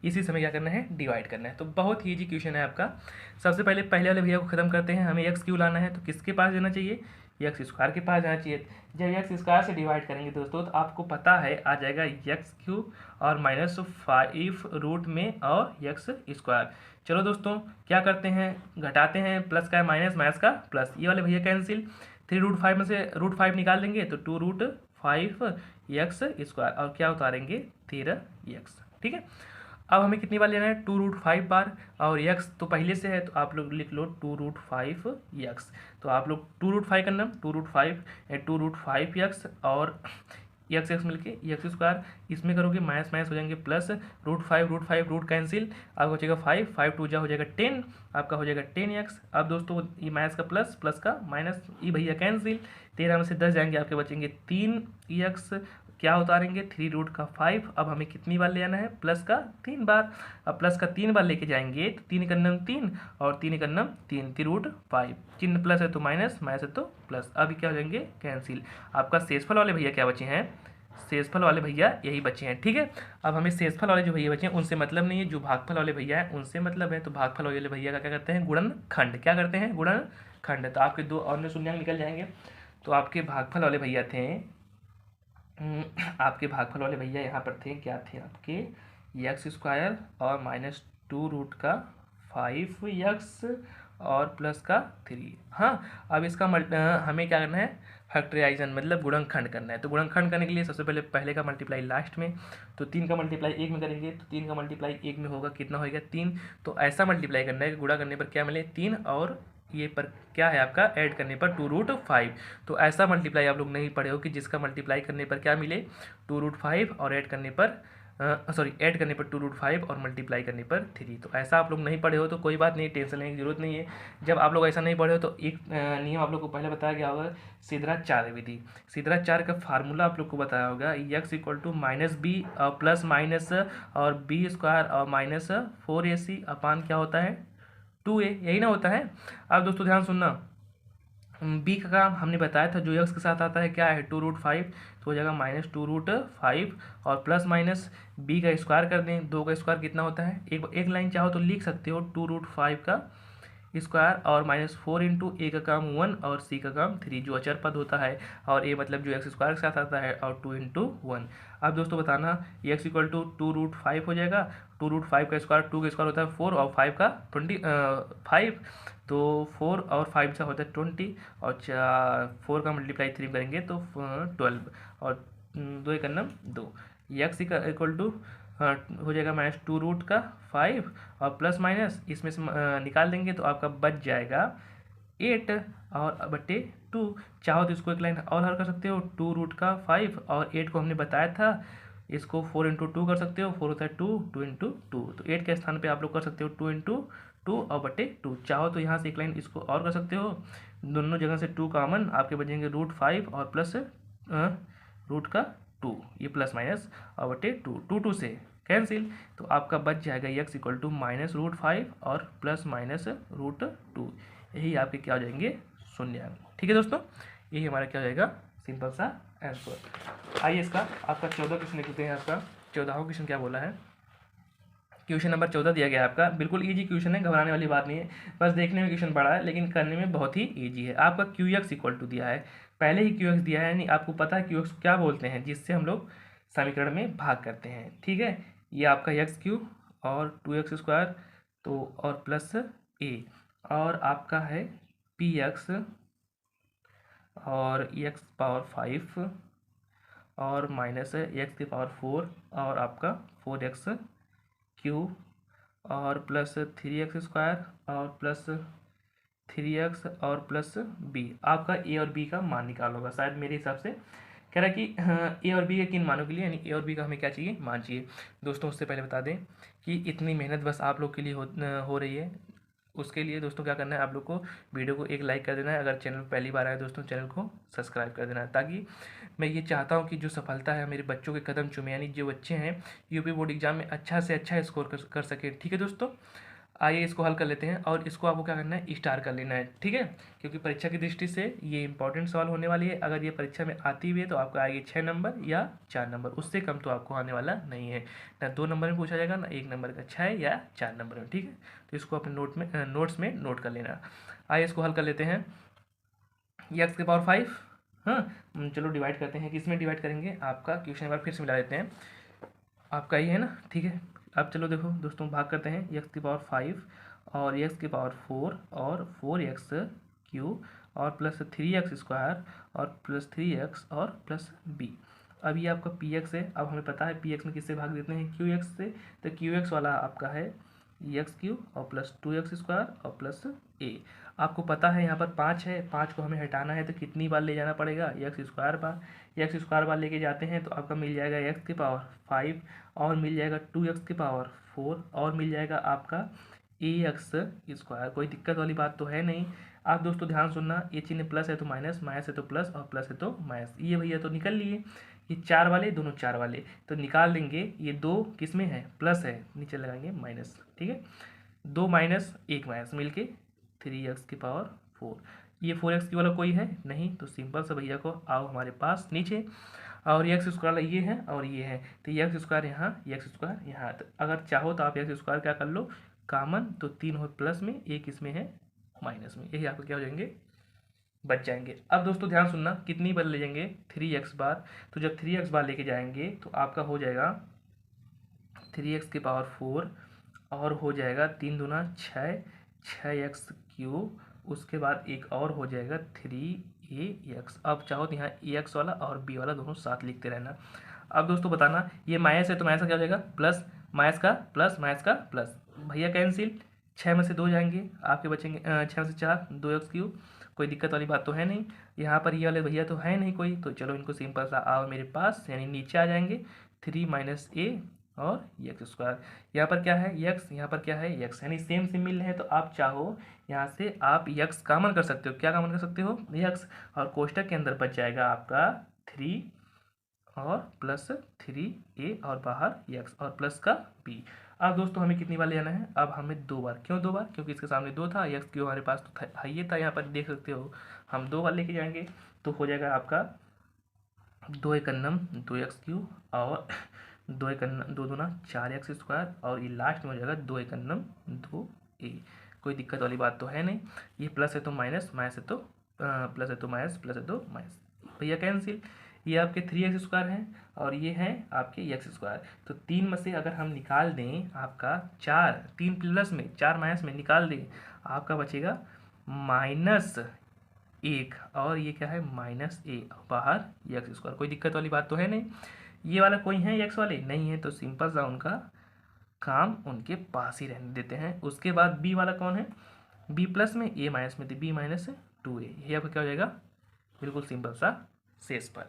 S1: इसी समय क्या करना है, डिवाइड करना है। तो बहुत ही ईजी क्वेश्चन है आपका। सबसे पहले पहले वाले भैया को खत्म करते हैं। हमें एक्स क्यू लाना है तो किसके पास जाना चाहिए, एक्स स्क्वायर के पास जाना चाहिए। जब एक्स स्क्वायर से डिवाइड करेंगे दोस्तों तो आपको पता है आ जाएगा एक्स क्यू और माइनस 5 रूट में और एक्स स्क्वायर। चलो दोस्तों क्या करते हैं, घटाते हैं, प्लस का माइनस, माइनस का प्लस, ये वाले भैया कैंसिल। 3√5 में से √5 निकाल देंगे तो 2√5 एक्स स्क्वायर और क्या उतारेंगे 13x। ठीक है, अब हमें कितनी बार लेना है, 2√5 बार, और x तो पहले से है तो आप लोग लिख लो 2√5x। तो आप लोग 2√5 करना, 2√5 और एक्स एक्स मिलके एक्स स्क्वायर, इसमें करोगे माइनस माइनस हो जाएंगे प्लस, √5 रूट कैंसिल, आपका हो जाएगा 5, 5 टू जा हो जाएगा 10, आपका हो जाएगा 10x। अब दोस्तों ये माइनस का प्लस, प्लस का माइनस, ये भैया कैंसिल, 13 में से 10 जाएंगे, आपके बचेंगे 3x, क्या उतारेंगे 3√5। अब हमें कितनी बार ले आना है, प्लस का 3 बार। अब प्लस का 3 बार लेके जाएंगे तो 3 कन्नम 3 और 3 कन्नम 3, 3√5, चिन्ह प्लस है तो माइनस, माइनस है तो प्लस, अब क्या हो जाएंगे कैंसिल। आपका शेषफल वाले भैया क्या बचे हैं, शेषफल वाले भैया यही बचे हैं। ठीक है, अब हमें शेषफल वाले जो भैया बचे हैं उनसे मतलब नहीं है, जो भागफल वाले भैया हैं उनसे मतलब है। तो भागफल वाले भैया का क्या करते हैं, गुणनखंड। क्या करते हैं, गुणनखंड। तो आपके दो अन्य शून्यंक निकल जाएंगे। तो आपके भागफल वाले भैया थे, आपके भागफल वाले भैया यहाँ पर थे, क्या थे आपके, एक्स स्क्वायर और माइनस 2√5x और प्लस का 3। हाँ, अब इसका हमें क्या करना है, फैक्टराइजेशन मतलब गुणनखंड करना है। तो गुणनखंड करने के लिए सबसे पहले का मल्टीप्लाई लास्ट में, तो 3 का मल्टीप्लाई 1 में करेंगे तो 3 का मल्टीप्लाई 1 में होगा, कितना होगा 3। तो ऐसा मल्टीप्लाई करना है कि गुणा करने पर क्या मिले 3, और ये पर क्या है आपका ऐड करने पर 2√5। तो ऐसा मल्टीप्लाई आप लोग नहीं पढ़े हो कि जिसका मल्टीप्लाई करने पर क्या मिले 2√5 और ऐड करने पर ऐड करने पर 2√5 और मल्टीप्लाई करने पर 3। तो ऐसा आप लोग नहीं पढ़े हो तो कोई बात नहीं, टेंशन लेने की जरूरत नहीं है। जब आप लोग ऐसा नहीं पढ़े हो तो एक नियम आप लोग को पहले बताया गया होगा, सिद्धाचार्य विधि। सिद्धाचार्य का फार्मूला आप लोग को बताया होगा, x equal to minus B और प्लस माइनस और बी स्क्वायर और माइनस 4ac अपान क्या होता है 2a, यही ना होता है। अब दोस्तों ध्यान सुनना, बी का काम हमने बताया था, जो एक्स के साथ आता है क्या है 2√5, तो हो जाएगा माइनस 2√5 और प्लस माइनस बी का स्क्वायर कर दें, 2 का स्क्वायर कितना होता है, एक लाइन चाहो तो लिख सकते हो 2√5 का स्क्वायर और माइनस 4 इंटू ए का काम 1 और सी का काम 3, जो अचर पद होता है, और ए मतलब जो एक्स स्क्वायर के साथ आता है, और 2 इंटू 1। अब दोस्तों बताना एक्स इक्वल टू 2√5 हो जाएगा, 2√5 का स्क्वायर 2 का स्क्वायर होता है 4 और 5 का 5, तो 4 और 5 का होता है 20 और 4 का मल्टीप्लाई 3 करेंगे तो 12 और 2 एक अन्नम 2, एक्स इक्वल टू हो जाएगा माइनस 2√5 और प्लस माइनस इसमें से निकाल देंगे तो आपका बच जाएगा 8 और बटे 2। चाहो तो इसको एक लाइन और हल कर सकते हो, 2√5 और 8 को हमने बताया था, इसको 4 इंटू 2 कर सकते हो, 4 होता है 2, 2 इंटू 2, तो 8 के स्थान पे आप लोग कर सकते हो 2 इंटू 2 और बटे 2। चाहो तो यहाँ से एक लाइन इसको और कर सकते हो, दोनों जगह से 2 कॉमन, आपके बचेंगे √5 और प्लस रूट का 2, ये प्लस माइनस और बटे 2, 2 से कैंसिल, तो आपका बच जाएगा x इक्वल टू माइनस √5 और प्लस माइनस √2। यही आपके क्या हो जाएंगे शून्य। ठीक है दोस्तों, यही हमारा क्या हो जाएगा सिंपल सा आंसर। आइए इसका आपका 14 क्वेश्चन लिखते हैं। आपका 14वां क्वेश्चन क्या बोला है, क्वेश्चन नंबर 14 दिया गया है आपका, बिल्कुल इजी क्वेश्चन है, घबराने वाली बात नहीं है, बस देखने में क्वेश्चन बड़ा है लेकिन करने में बहुत ही इजी है। आपका QX इक्वल टू दिया है, पहले ही QX दिया है, यानी आपको पता है QX क्या बोलते हैं, जिससे हम लोग समीकरण में भाग करते हैं। ठीक है, ये आपका x³ और 2x² तो और प्लस a, और आपका है px और x⁵ और माइनस x⁴ और आपका 4x³ और प्लस 3x² और प्लस 3x और प्लस b। आपका a और b का मान निकाल होगा शायद मेरे हिसाब से कह रहा है कि ए और बी के किन मानों के लिए, यानी ए और बी का हमें क्या चाहिए, मान चाहिए। दोस्तों उससे पहले बता दें कि इतनी मेहनत बस आप लोग के लिए हो रही है। उसके लिए दोस्तों क्या करना है, आप लोग को वीडियो को एक लाइक कर देना है, अगर चैनल पहली बार आए दोस्तों चैनल को सब्सक्राइब कर देना है, ताकि मैं ये चाहता हूँ कि जो सफलता है मेरे बच्चों के कदम चूमे, यानी जो बच्चे हैं यूपी बोर्ड एग्जाम में अच्छा से अच्छा स्कोर कर सके। ठीक है दोस्तों, आइए इसको हल कर लेते हैं, और इसको आपको क्या करना है, स्टार कर लेना है। ठीक है, क्योंकि परीक्षा की दृष्टि से ये इंपॉर्टेंट सवाल होने वाली है। अगर ये परीक्षा में आती भी है तो आपको आएगी 6 नंबर या 4 नंबर, उससे कम तो आपको आने वाला नहीं है। ना 2 नंबर में पूछा जाएगा, ना 1 नंबर का, 6 या 4 नंबर में। ठीक है, तो इसको अपने नोट्स में नोट कर लेना। आइए इसको हल कर लेते हैं। एक्स के पावर 5, हाँ चलो डिवाइड करते हैं, किस में डिवाइड करेंगे, आपका क्वेश्चन एक बार फिर से मिला देते हैं। आपका ही है ना, ठीक है। अब चलो देखो दोस्तों, भाग करते हैं, एक्स की पावर 5 और एक्स की पावर 4 और 4x क्यूब और प्लस 3x स्क्वायर और प्लस 3x और प्लस बी। अब ये आपका पी एक्स है। अब हमें पता है पी एक्स में किससे भाग देते हैं, क्यू एक्स से। तो क्यू एक्स वाला आपका है एक्स क्यूब और प्लस 2x स्क्वायर और प्लस ए। आपको पता है यहाँ पर 5 है, 5 को हमें हटाना है तो कितनी बार ले जाना पड़ेगा, x square bar. X square bar लेके जाते हैं तो आपका मिल जाएगा एक्स की पावर 5 और मिल जाएगा 2x की पावर 4 और मिल जाएगा आपका ए एक्स स्क्वायर। कोई दिक्कत वाली बात तो है नहीं। आप दोस्तों ध्यान सुनना, ये चिन्ह प्लस है तो माइनस, माइनस है तो प्लस और प्लस है तो माइनस। ये भैया तो निकल लिए, ये 4 वाले दोनों 4 वाले तो निकाल देंगे। ये 2 किस में है, प्लस है, नीचे लगाएंगे माइनस। ठीक है, 2 माइनस 1 माइनस मिल के 3x की पावर 4। ये 4x की वाला कोई है नहीं, तो सिंपल सा भैया को आओ हमारे पास नीचे, और एक्स स्क्वायर ये है और ये है, तो एक्स स्क्वायर यहाँ, एक्स स्क्वायर यहाँ। तो अगर चाहो तो आप एक्स स्क्वायर क्या कर लो, कॉमन, तो 3 हो प्लस में, एक इसमें है माइनस में, यही आपको क्या हो जाएंगे, बच जाएंगे। अब दोस्तों ध्यान सुनना, कितनी बार ले जाएंगे, 3x बार। तो जब 3x बार लेके जाएंगे तो आपका हो जाएगा 3x की पावर 4 और हो जाएगा 3 दूना 6, 6x क्यूब। उसके बाद एक और हो जाएगा 3ax। अब चाहो तो यहाँ ax वाला और b वाला दोनों साथ लिखते रहना। अब दोस्तों बताना, ये माइनस है तो माइनस का क्या हो जाएगा, प्लस, माइनस का प्लस, माइनस का प्लस, भैया कैंसिल, 6 में से 2 जाएंगे, आपके बचेंगे 6 में से 4, 2x क्यूब। कोई दिक्कत वाली बात तो है नहीं। यहाँ पर ये वाले भैया तो है नहीं कोई, तो चलो इनको सिंपल सा आओ मेरे पास, यानी नीचे आ जाएंगे, 3 माइनस ए और एक्स स्क्वायर। यहाँ पर क्या है एक्स, यहाँ पर क्या है एक्स, यानी सेम सेम मिल रहे हैं। तो आप चाहो यहाँ से आप एक्स कॉमन कर सकते हो, क्या कॉमन कर सकते हो, एक्स, और कोष्टक के अंदर बच जाएगा आपका 3 और प्लस 3a और बाहर एक्स और प्लस का b। अब दोस्तों हमें कितनी बार ले जाना है, अब हमें 2 बार। क्यों 2 बार, क्योंकि इसके सामने 2 था, एक्स क्यों हमारे पास तो था, ये था, यहाँ पर देख सकते हो। हम 2 बार लेके जाएंगे तो हो जाएगा आपका 2 एक अन्नम 2x क्यूब और 2 एक अन्नम 2 दूना 4x स्क्वायर और ये लास्ट में हो जाएगा 2 एक अन्नम 2a। कोई दिक्कत वाली बात तो है नहीं। ये प्लस है तो माइनस, माइनस है तो प्लस है तो माइनस, प्लस है तो माइनस, भैया कैंसिल। ये आपके 3x स्क्वायर हैं और ये हैं आपके एक्स स्क्वायर। तो 3 में से अगर हम निकाल दें आपका 4, 3 प्लस में 4 माइनस में निकाल दें, आपका बचेगा -1 और ये क्या है -a, बाहर एक्स स्क्वायर। कोई दिक्कत वाली बात तो है नहीं। ये वाला कोई है एक्स वाले नहीं है, तो सिंपल सा उनका काम उनके पास ही रहने देते हैं। उसके बाद बी वाला कौन है, बी प्लस में ए माइनस में, बी माइनस 2a, ये आपका क्या हो जाएगा, बिल्कुल सिंपल सा शेषफल।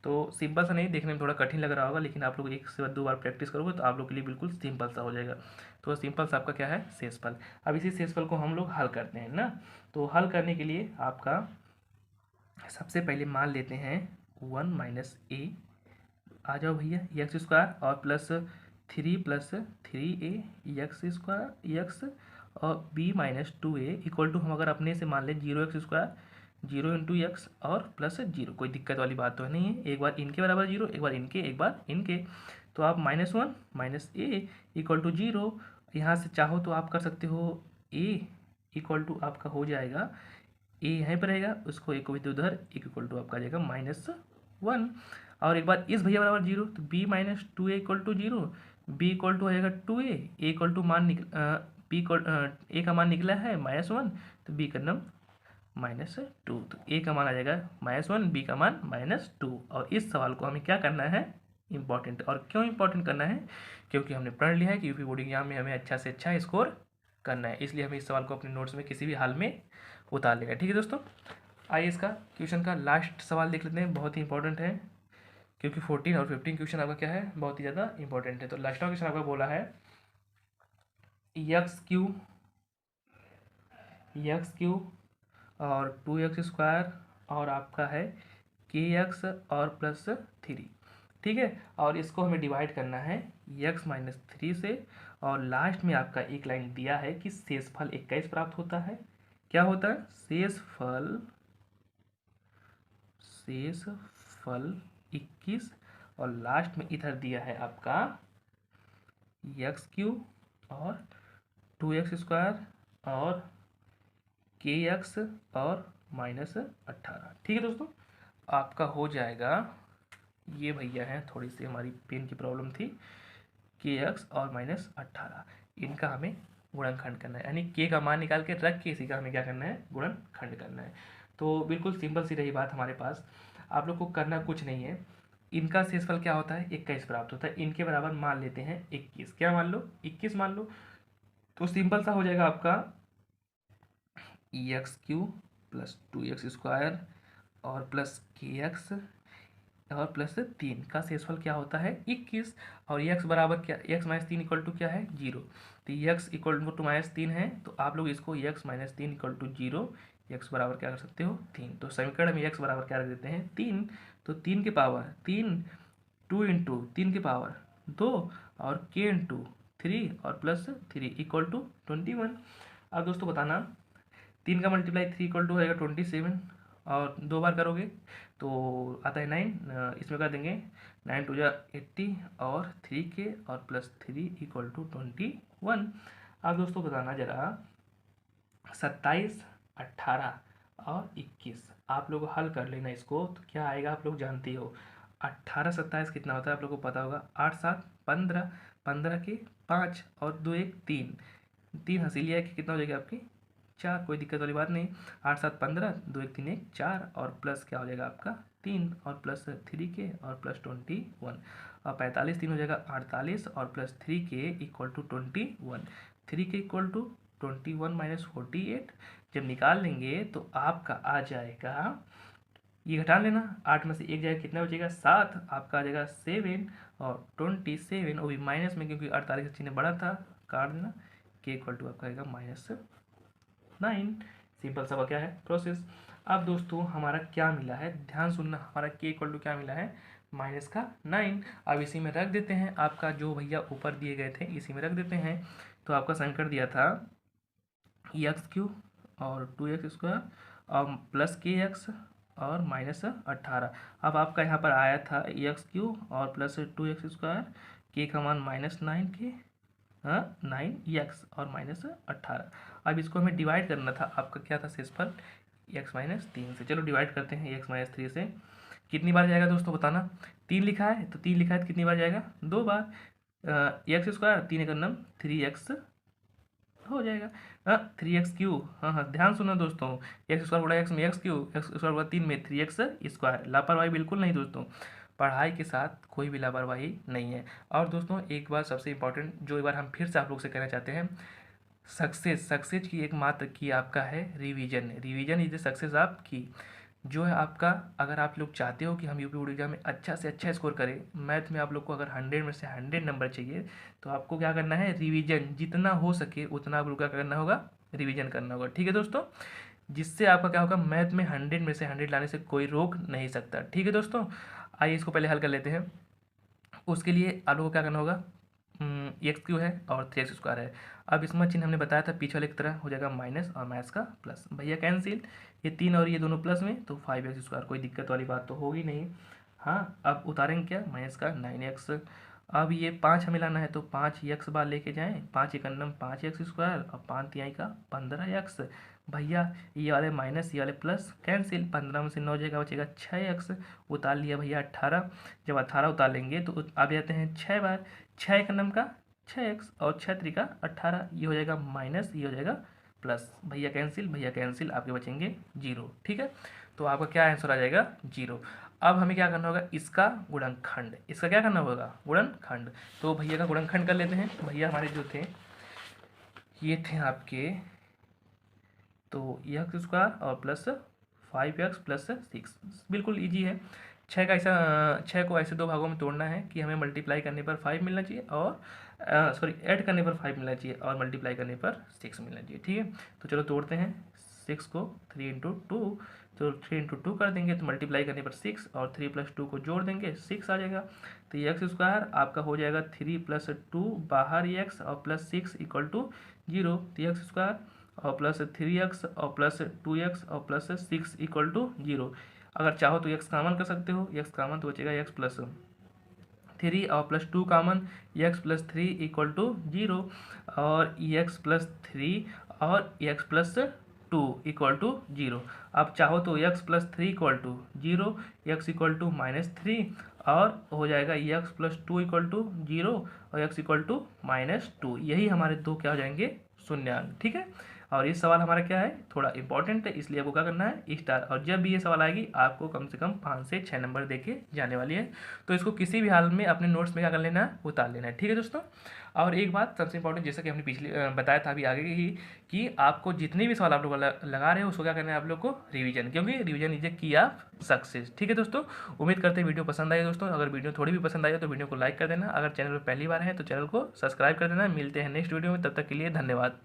S1: तो सिंपल सा नहीं, देखने में थोड़ा कठिन लग रहा होगा, लेकिन आप लोग 1 से 2 बार प्रैक्टिस करोगे तो आप लोग के लिए बिल्कुल सिंपल सा हो जाएगा। तो सिंपल सा आपका क्या है, शेषफल। अब इसी शेषफल को हम लोग हल करते हैं ना। तो हल करने के लिए आपका सबसे पहले मान लेते हैं 1 माइनस ए, आ जाओ भैया, एक्स स्क्वायर और plus 3 plus 3a X square X और b minus 2a equal to, हम अगर अपने से मान लें 0x स्क्वायर, 0 इंटू एक्स और प्लस 0। कोई दिक्कत वाली बात तो नहीं है, एक बार इनके बराबर 0, एक बार इनके, एक बार इनके। तो आप -1 माइनस ए इक्वल टू 0, यहाँ से चाहो तो आप कर सकते हो a इक्वल टू आपका हो जाएगा, ए यहीं पर रहेगा, उसको एक को उधर, एक इक्वल टू आपका आ जाएगा -1। और एक बार इस भैया बराबर 0, तो b minus 2a equal to 0, b equal to हो जाएगा 2a, ए इक्वल टू मान b a का मान निकला है -1, तो b का नाम -2, तो a का मान आ जाएगा -1, b का मान -2। और इस सवाल को हमें क्या करना है, इंपॉर्टेंट। और क्यों इंपॉर्टेंट करना है, क्योंकि हमने पढ़ लिया है कि यूपी बोर्ड एग्जाम में हमें अच्छा से अच्छा स्कोर करना है, इसलिए हमें इस सवाल को अपने नोट्स में किसी भी हाल में उतार लेगा। ठीक है दोस्तों, आइए इसका क्वेश्चन का लास्ट सवाल देख लेते हैं, बहुत ही इंपॉर्टेंट है। क्योंकि 14 और 15 क्वेश्चन आपका क्या है, बहुत ही ज़्यादा इंपॉर्टेंट है। तो लास्ट क्वेश्चन आपका बोला है एक्स क्यू और 2x² और आपका है kx और +3, ठीक है। और इसको हमें डिवाइड करना है x-3 से, और लास्ट में आपका एक लाइन दिया है कि शेषफल 21 प्राप्त होता है। क्या होता है? शेषफल 21, और लास्ट में इधर दिया है आपका x³ और 2x² और kx और -18, ठीक है दोस्तों। आपका हो जाएगा, ये भैया हैं, थोड़ी सी हमारी पेन की प्रॉब्लम थी, kx और -18, इनका हमें गुणनखंड करना है, यानी k का मान निकाल के रख के इसी का हमें क्या करना है, गुणनखंड करना है। तो बिल्कुल सिंपल सी रही बात हमारे पास, आप लोग को करना कुछ नहीं है। इनका शेषफल क्या होता है, 21 प्राप्त होता है, इनके बराबर मान लेते हैं 21, क्या मान लो, 21 मान लो। तो सिंपल सा हो जाएगा आपका x³ + 2x² और +kx और +3 का शेषफल क्या होता है, 21। और x बराबर क्या, x-3 इक्वल टू क्या है, 0। तो x इक्वल टू -3 है, तो आप लोग इसको x-3 इक्वल टू 0, x बराबर क्या कर सकते हो, 3। तो समीकरण में x बराबर क्या रख देते हैं, 3। तो 3 के पावर 3, 2 इंटू 3 के पावर 2, और k इंटू 3 और +3 इक्वल टू 21। अब दोस्तों बताना, 3 का मल्टीप्लाई 3 इक्वल टू हो जाएगा 27, और 2 बार करोगे तो आता है 9, इसमें कर देंगे 9 2 जा 80, और 3k और +3 इक्वल टू 21। अब दोस्तों बताना जरा, 27, 18 और 21 आप लोग हल कर लेना इसको, तो क्या आएगा आप लोग जानते हो। 18 27 कितना होता है आप लोग को पता होगा, 8 7 15, 15 के 5 और 2 1 3, 3 हसीलिया के कितना हो जाएगा आपकी 4, कोई दिक्कत वाली बात नहीं। 8 7 15, 2 1 3 1 4, और प्लस क्या हो जाएगा आपका 3, और +3k और +21, और 45 3 हो जाएगा 48, और +3k equal to 21। 3k equal to 21 - 48 जब निकाल लेंगे तो आपका आ जाएगा, ये घटा लेना, 8 में से 1 जाएगा, कितना बचेगा 7, आपका आ जाएगा 7 और 27, वो भी माइनस में क्योंकि 48 का चिन्ह बड़ा था, काट देना, k इक्वल टू आपका आएगा -9। सिंपल सा क्या है प्रोसेस। अब दोस्तों हमारा क्या मिला है, ध्यान सुनना, हमारा k इक्वल टू क्या मिला है, -9। अब इसी में रख देते हैं, आपका जो भैया ऊपर दिए गए थे इसी में रख देते हैं। तो आपका समीकरण दिया था x³ और 2x² और +kx और -18। अब आपका यहाँ पर आया था x³ और +2x², k का मान -9k, 9x और -18। अब इसको हमें डिवाइड करना था, आपका क्या था शेषफल, x-3 से। चलो डिवाइड करते हैं x-3 से, कितनी बार जाएगा दोस्तों बताना, 3 लिखा है तो 3 लिखा है तो कितनी बार जाएगा, 2 बार। x², 3 का नम 3x हो जाएगा, 3x³, हाँ हाँ ध्यान सुनो दोस्तों, x² बड़ा x में x³ x² बड़ा 3 में 3x², लापरवाही बिल्कुल नहीं दोस्तों, पढ़ाई के साथ कोई भी लापरवाही नहीं है। और दोस्तों एक बात सबसे इम्पोर्टेंट जो एक बार हम फिर से आप लोग से कहना चाहते हैं, सक्सेस की एकमात्र की आपका है रिवीजन इज द सक्सेस आपकी, जो है आपका, अगर आप लोग चाहते हो कि हम यूपी बोर्ड एग्जाम में अच्छा से अच्छा स्कोर करें, मैथ में आप लोग को अगर 100 में से 100 नंबर चाहिए, तो आपको क्या करना है, रिवीजन, जितना हो सके उतना आप लोग क्या करना होगा, रिवीजन करना होगा, ठीक है दोस्तों। जिससे आपका क्या होगा, मैथ में 100 में से 100 लाने से कोई रोक नहीं सकता, ठीक है दोस्तों। आइए इसको पहले हल कर लेते हैं। उसके लिए आप लोगों को क्या करना होगा, x³ है और 3x² है। अब इसमें चिन्ह हमने बताया था पीछे वाले की तरह हो जाएगा माइनस और माइनस का प्लस, भैया कैंसिल, ये 3 और ये दोनों प्लस में, तो 5x², कोई दिक्कत वाली बात तो होगी नहीं। हाँ अब उतारेंगे क्या, माइनस का 9x। अब ये 5 हमें लाना है, तो 5x बार लेके जाएँ, 5 एकन्नम 5x² और 5 तिहाई का 15x। भैया ये वाले माइनस ये वाले प्लस कैंसिल, 15 में से 9 जाएगा, बचेगा 6x, उतार लिया भैया 18। जब 18 उतार लेंगे तो आ जाते हैं 6 बार, 6 एकन्नम का 6x और 6 त्रिका 18, ये हो जाएगा माइनस, ये हो जाएगा प्लस, भैया कैंसिल, आपके बचेंगे 0, ठीक है। तो आपका क्या आंसर आ जाएगा 0। अब हमें क्या करना होगा, इसका गुणनखंड, इसका क्या करना होगा, गुणनखंड। तो भैया का गुणनखंड कर लेते हैं। भैया हमारे जो थे ये थे आपके, तो x² और +5x + 6, बिल्कुल ईजी है। छः को ऐसे दो भागों में तोड़ना है कि हमें मल्टीप्लाई करने पर 5 मिलना चाहिए और सॉरी ऐड करने पर 5 मिलना चाहिए और मल्टीप्लाई करने पर 6 मिलना चाहिए। ठीक है, तो चलो तोड़ते हैं। 6 को 3 इंटू टू, तो 3 इंटू टू कर देंगे तो मल्टीप्लाई करने पर 6 और 3 प्लस 2 को जोड़ देंगे 6 आ जाएगा। तो ये एक्स स्क्वायर आपका हो जाएगा 3 प्लस 2 बाहर एक्स और प्लस 6 इक्वल टू 0। तो एक्स स्क्वायर और प्लस 3x और प्लस 2x और प्लस 6 इक्वल टू 0। अगर चाहो तो x कॉमन कर सकते हो, x कॉमन तो बचेगा x प्लस 3 और plus 2 common, x plus 3 equal to 0 और x प्लस 3 और x प्लस 2 इक्वल टू 0। आप चाहो तो x plus 3 equal to 0, x equal to -3 और हो जाएगा x प्लस 2 इक्वल टू 0 और x इक्वल टू -2। यही हमारे दो क्या हो जाएंगे, शून्यांक। ठीक है, और ये सवाल हमारा क्या है, थोड़ा इंपॉर्टेंट है, इसलिए आपको क्या करना है स्टार। और जब भी ये सवाल आएगी आपको कम से कम 5 से 6 नंबर देके जाने वाली है, तो इसको किसी भी हाल में अपने नोट्स में क्या कर लेना है, उतार लेना है। ठीक है दोस्तों, और एक बात सबसे इंपॉर्टेंट, जैसा कि हमने पिछले बताया था अभी आगे ही, कि आपको जितने भी सवाल आप लोग लगा रहे हो उसको क्या करना है आप लोग को रिवीजन, क्योंकि रिवीजन इज ए की ऑफ सक्सेस। ठीक है दोस्तों, उम्मीद करते हैं वीडियो पसंद आई दोस्तों। अगर वीडियो थोड़ी भी पसंद आई तो वीडियो को लाइक कर देना, अगर चैनल पर पहली बार है तो चैनल को सब्सक्राइब कर देना। मिलते हैं नेक्स्ट वीडियो में, तब तक के लिए धन्यवाद।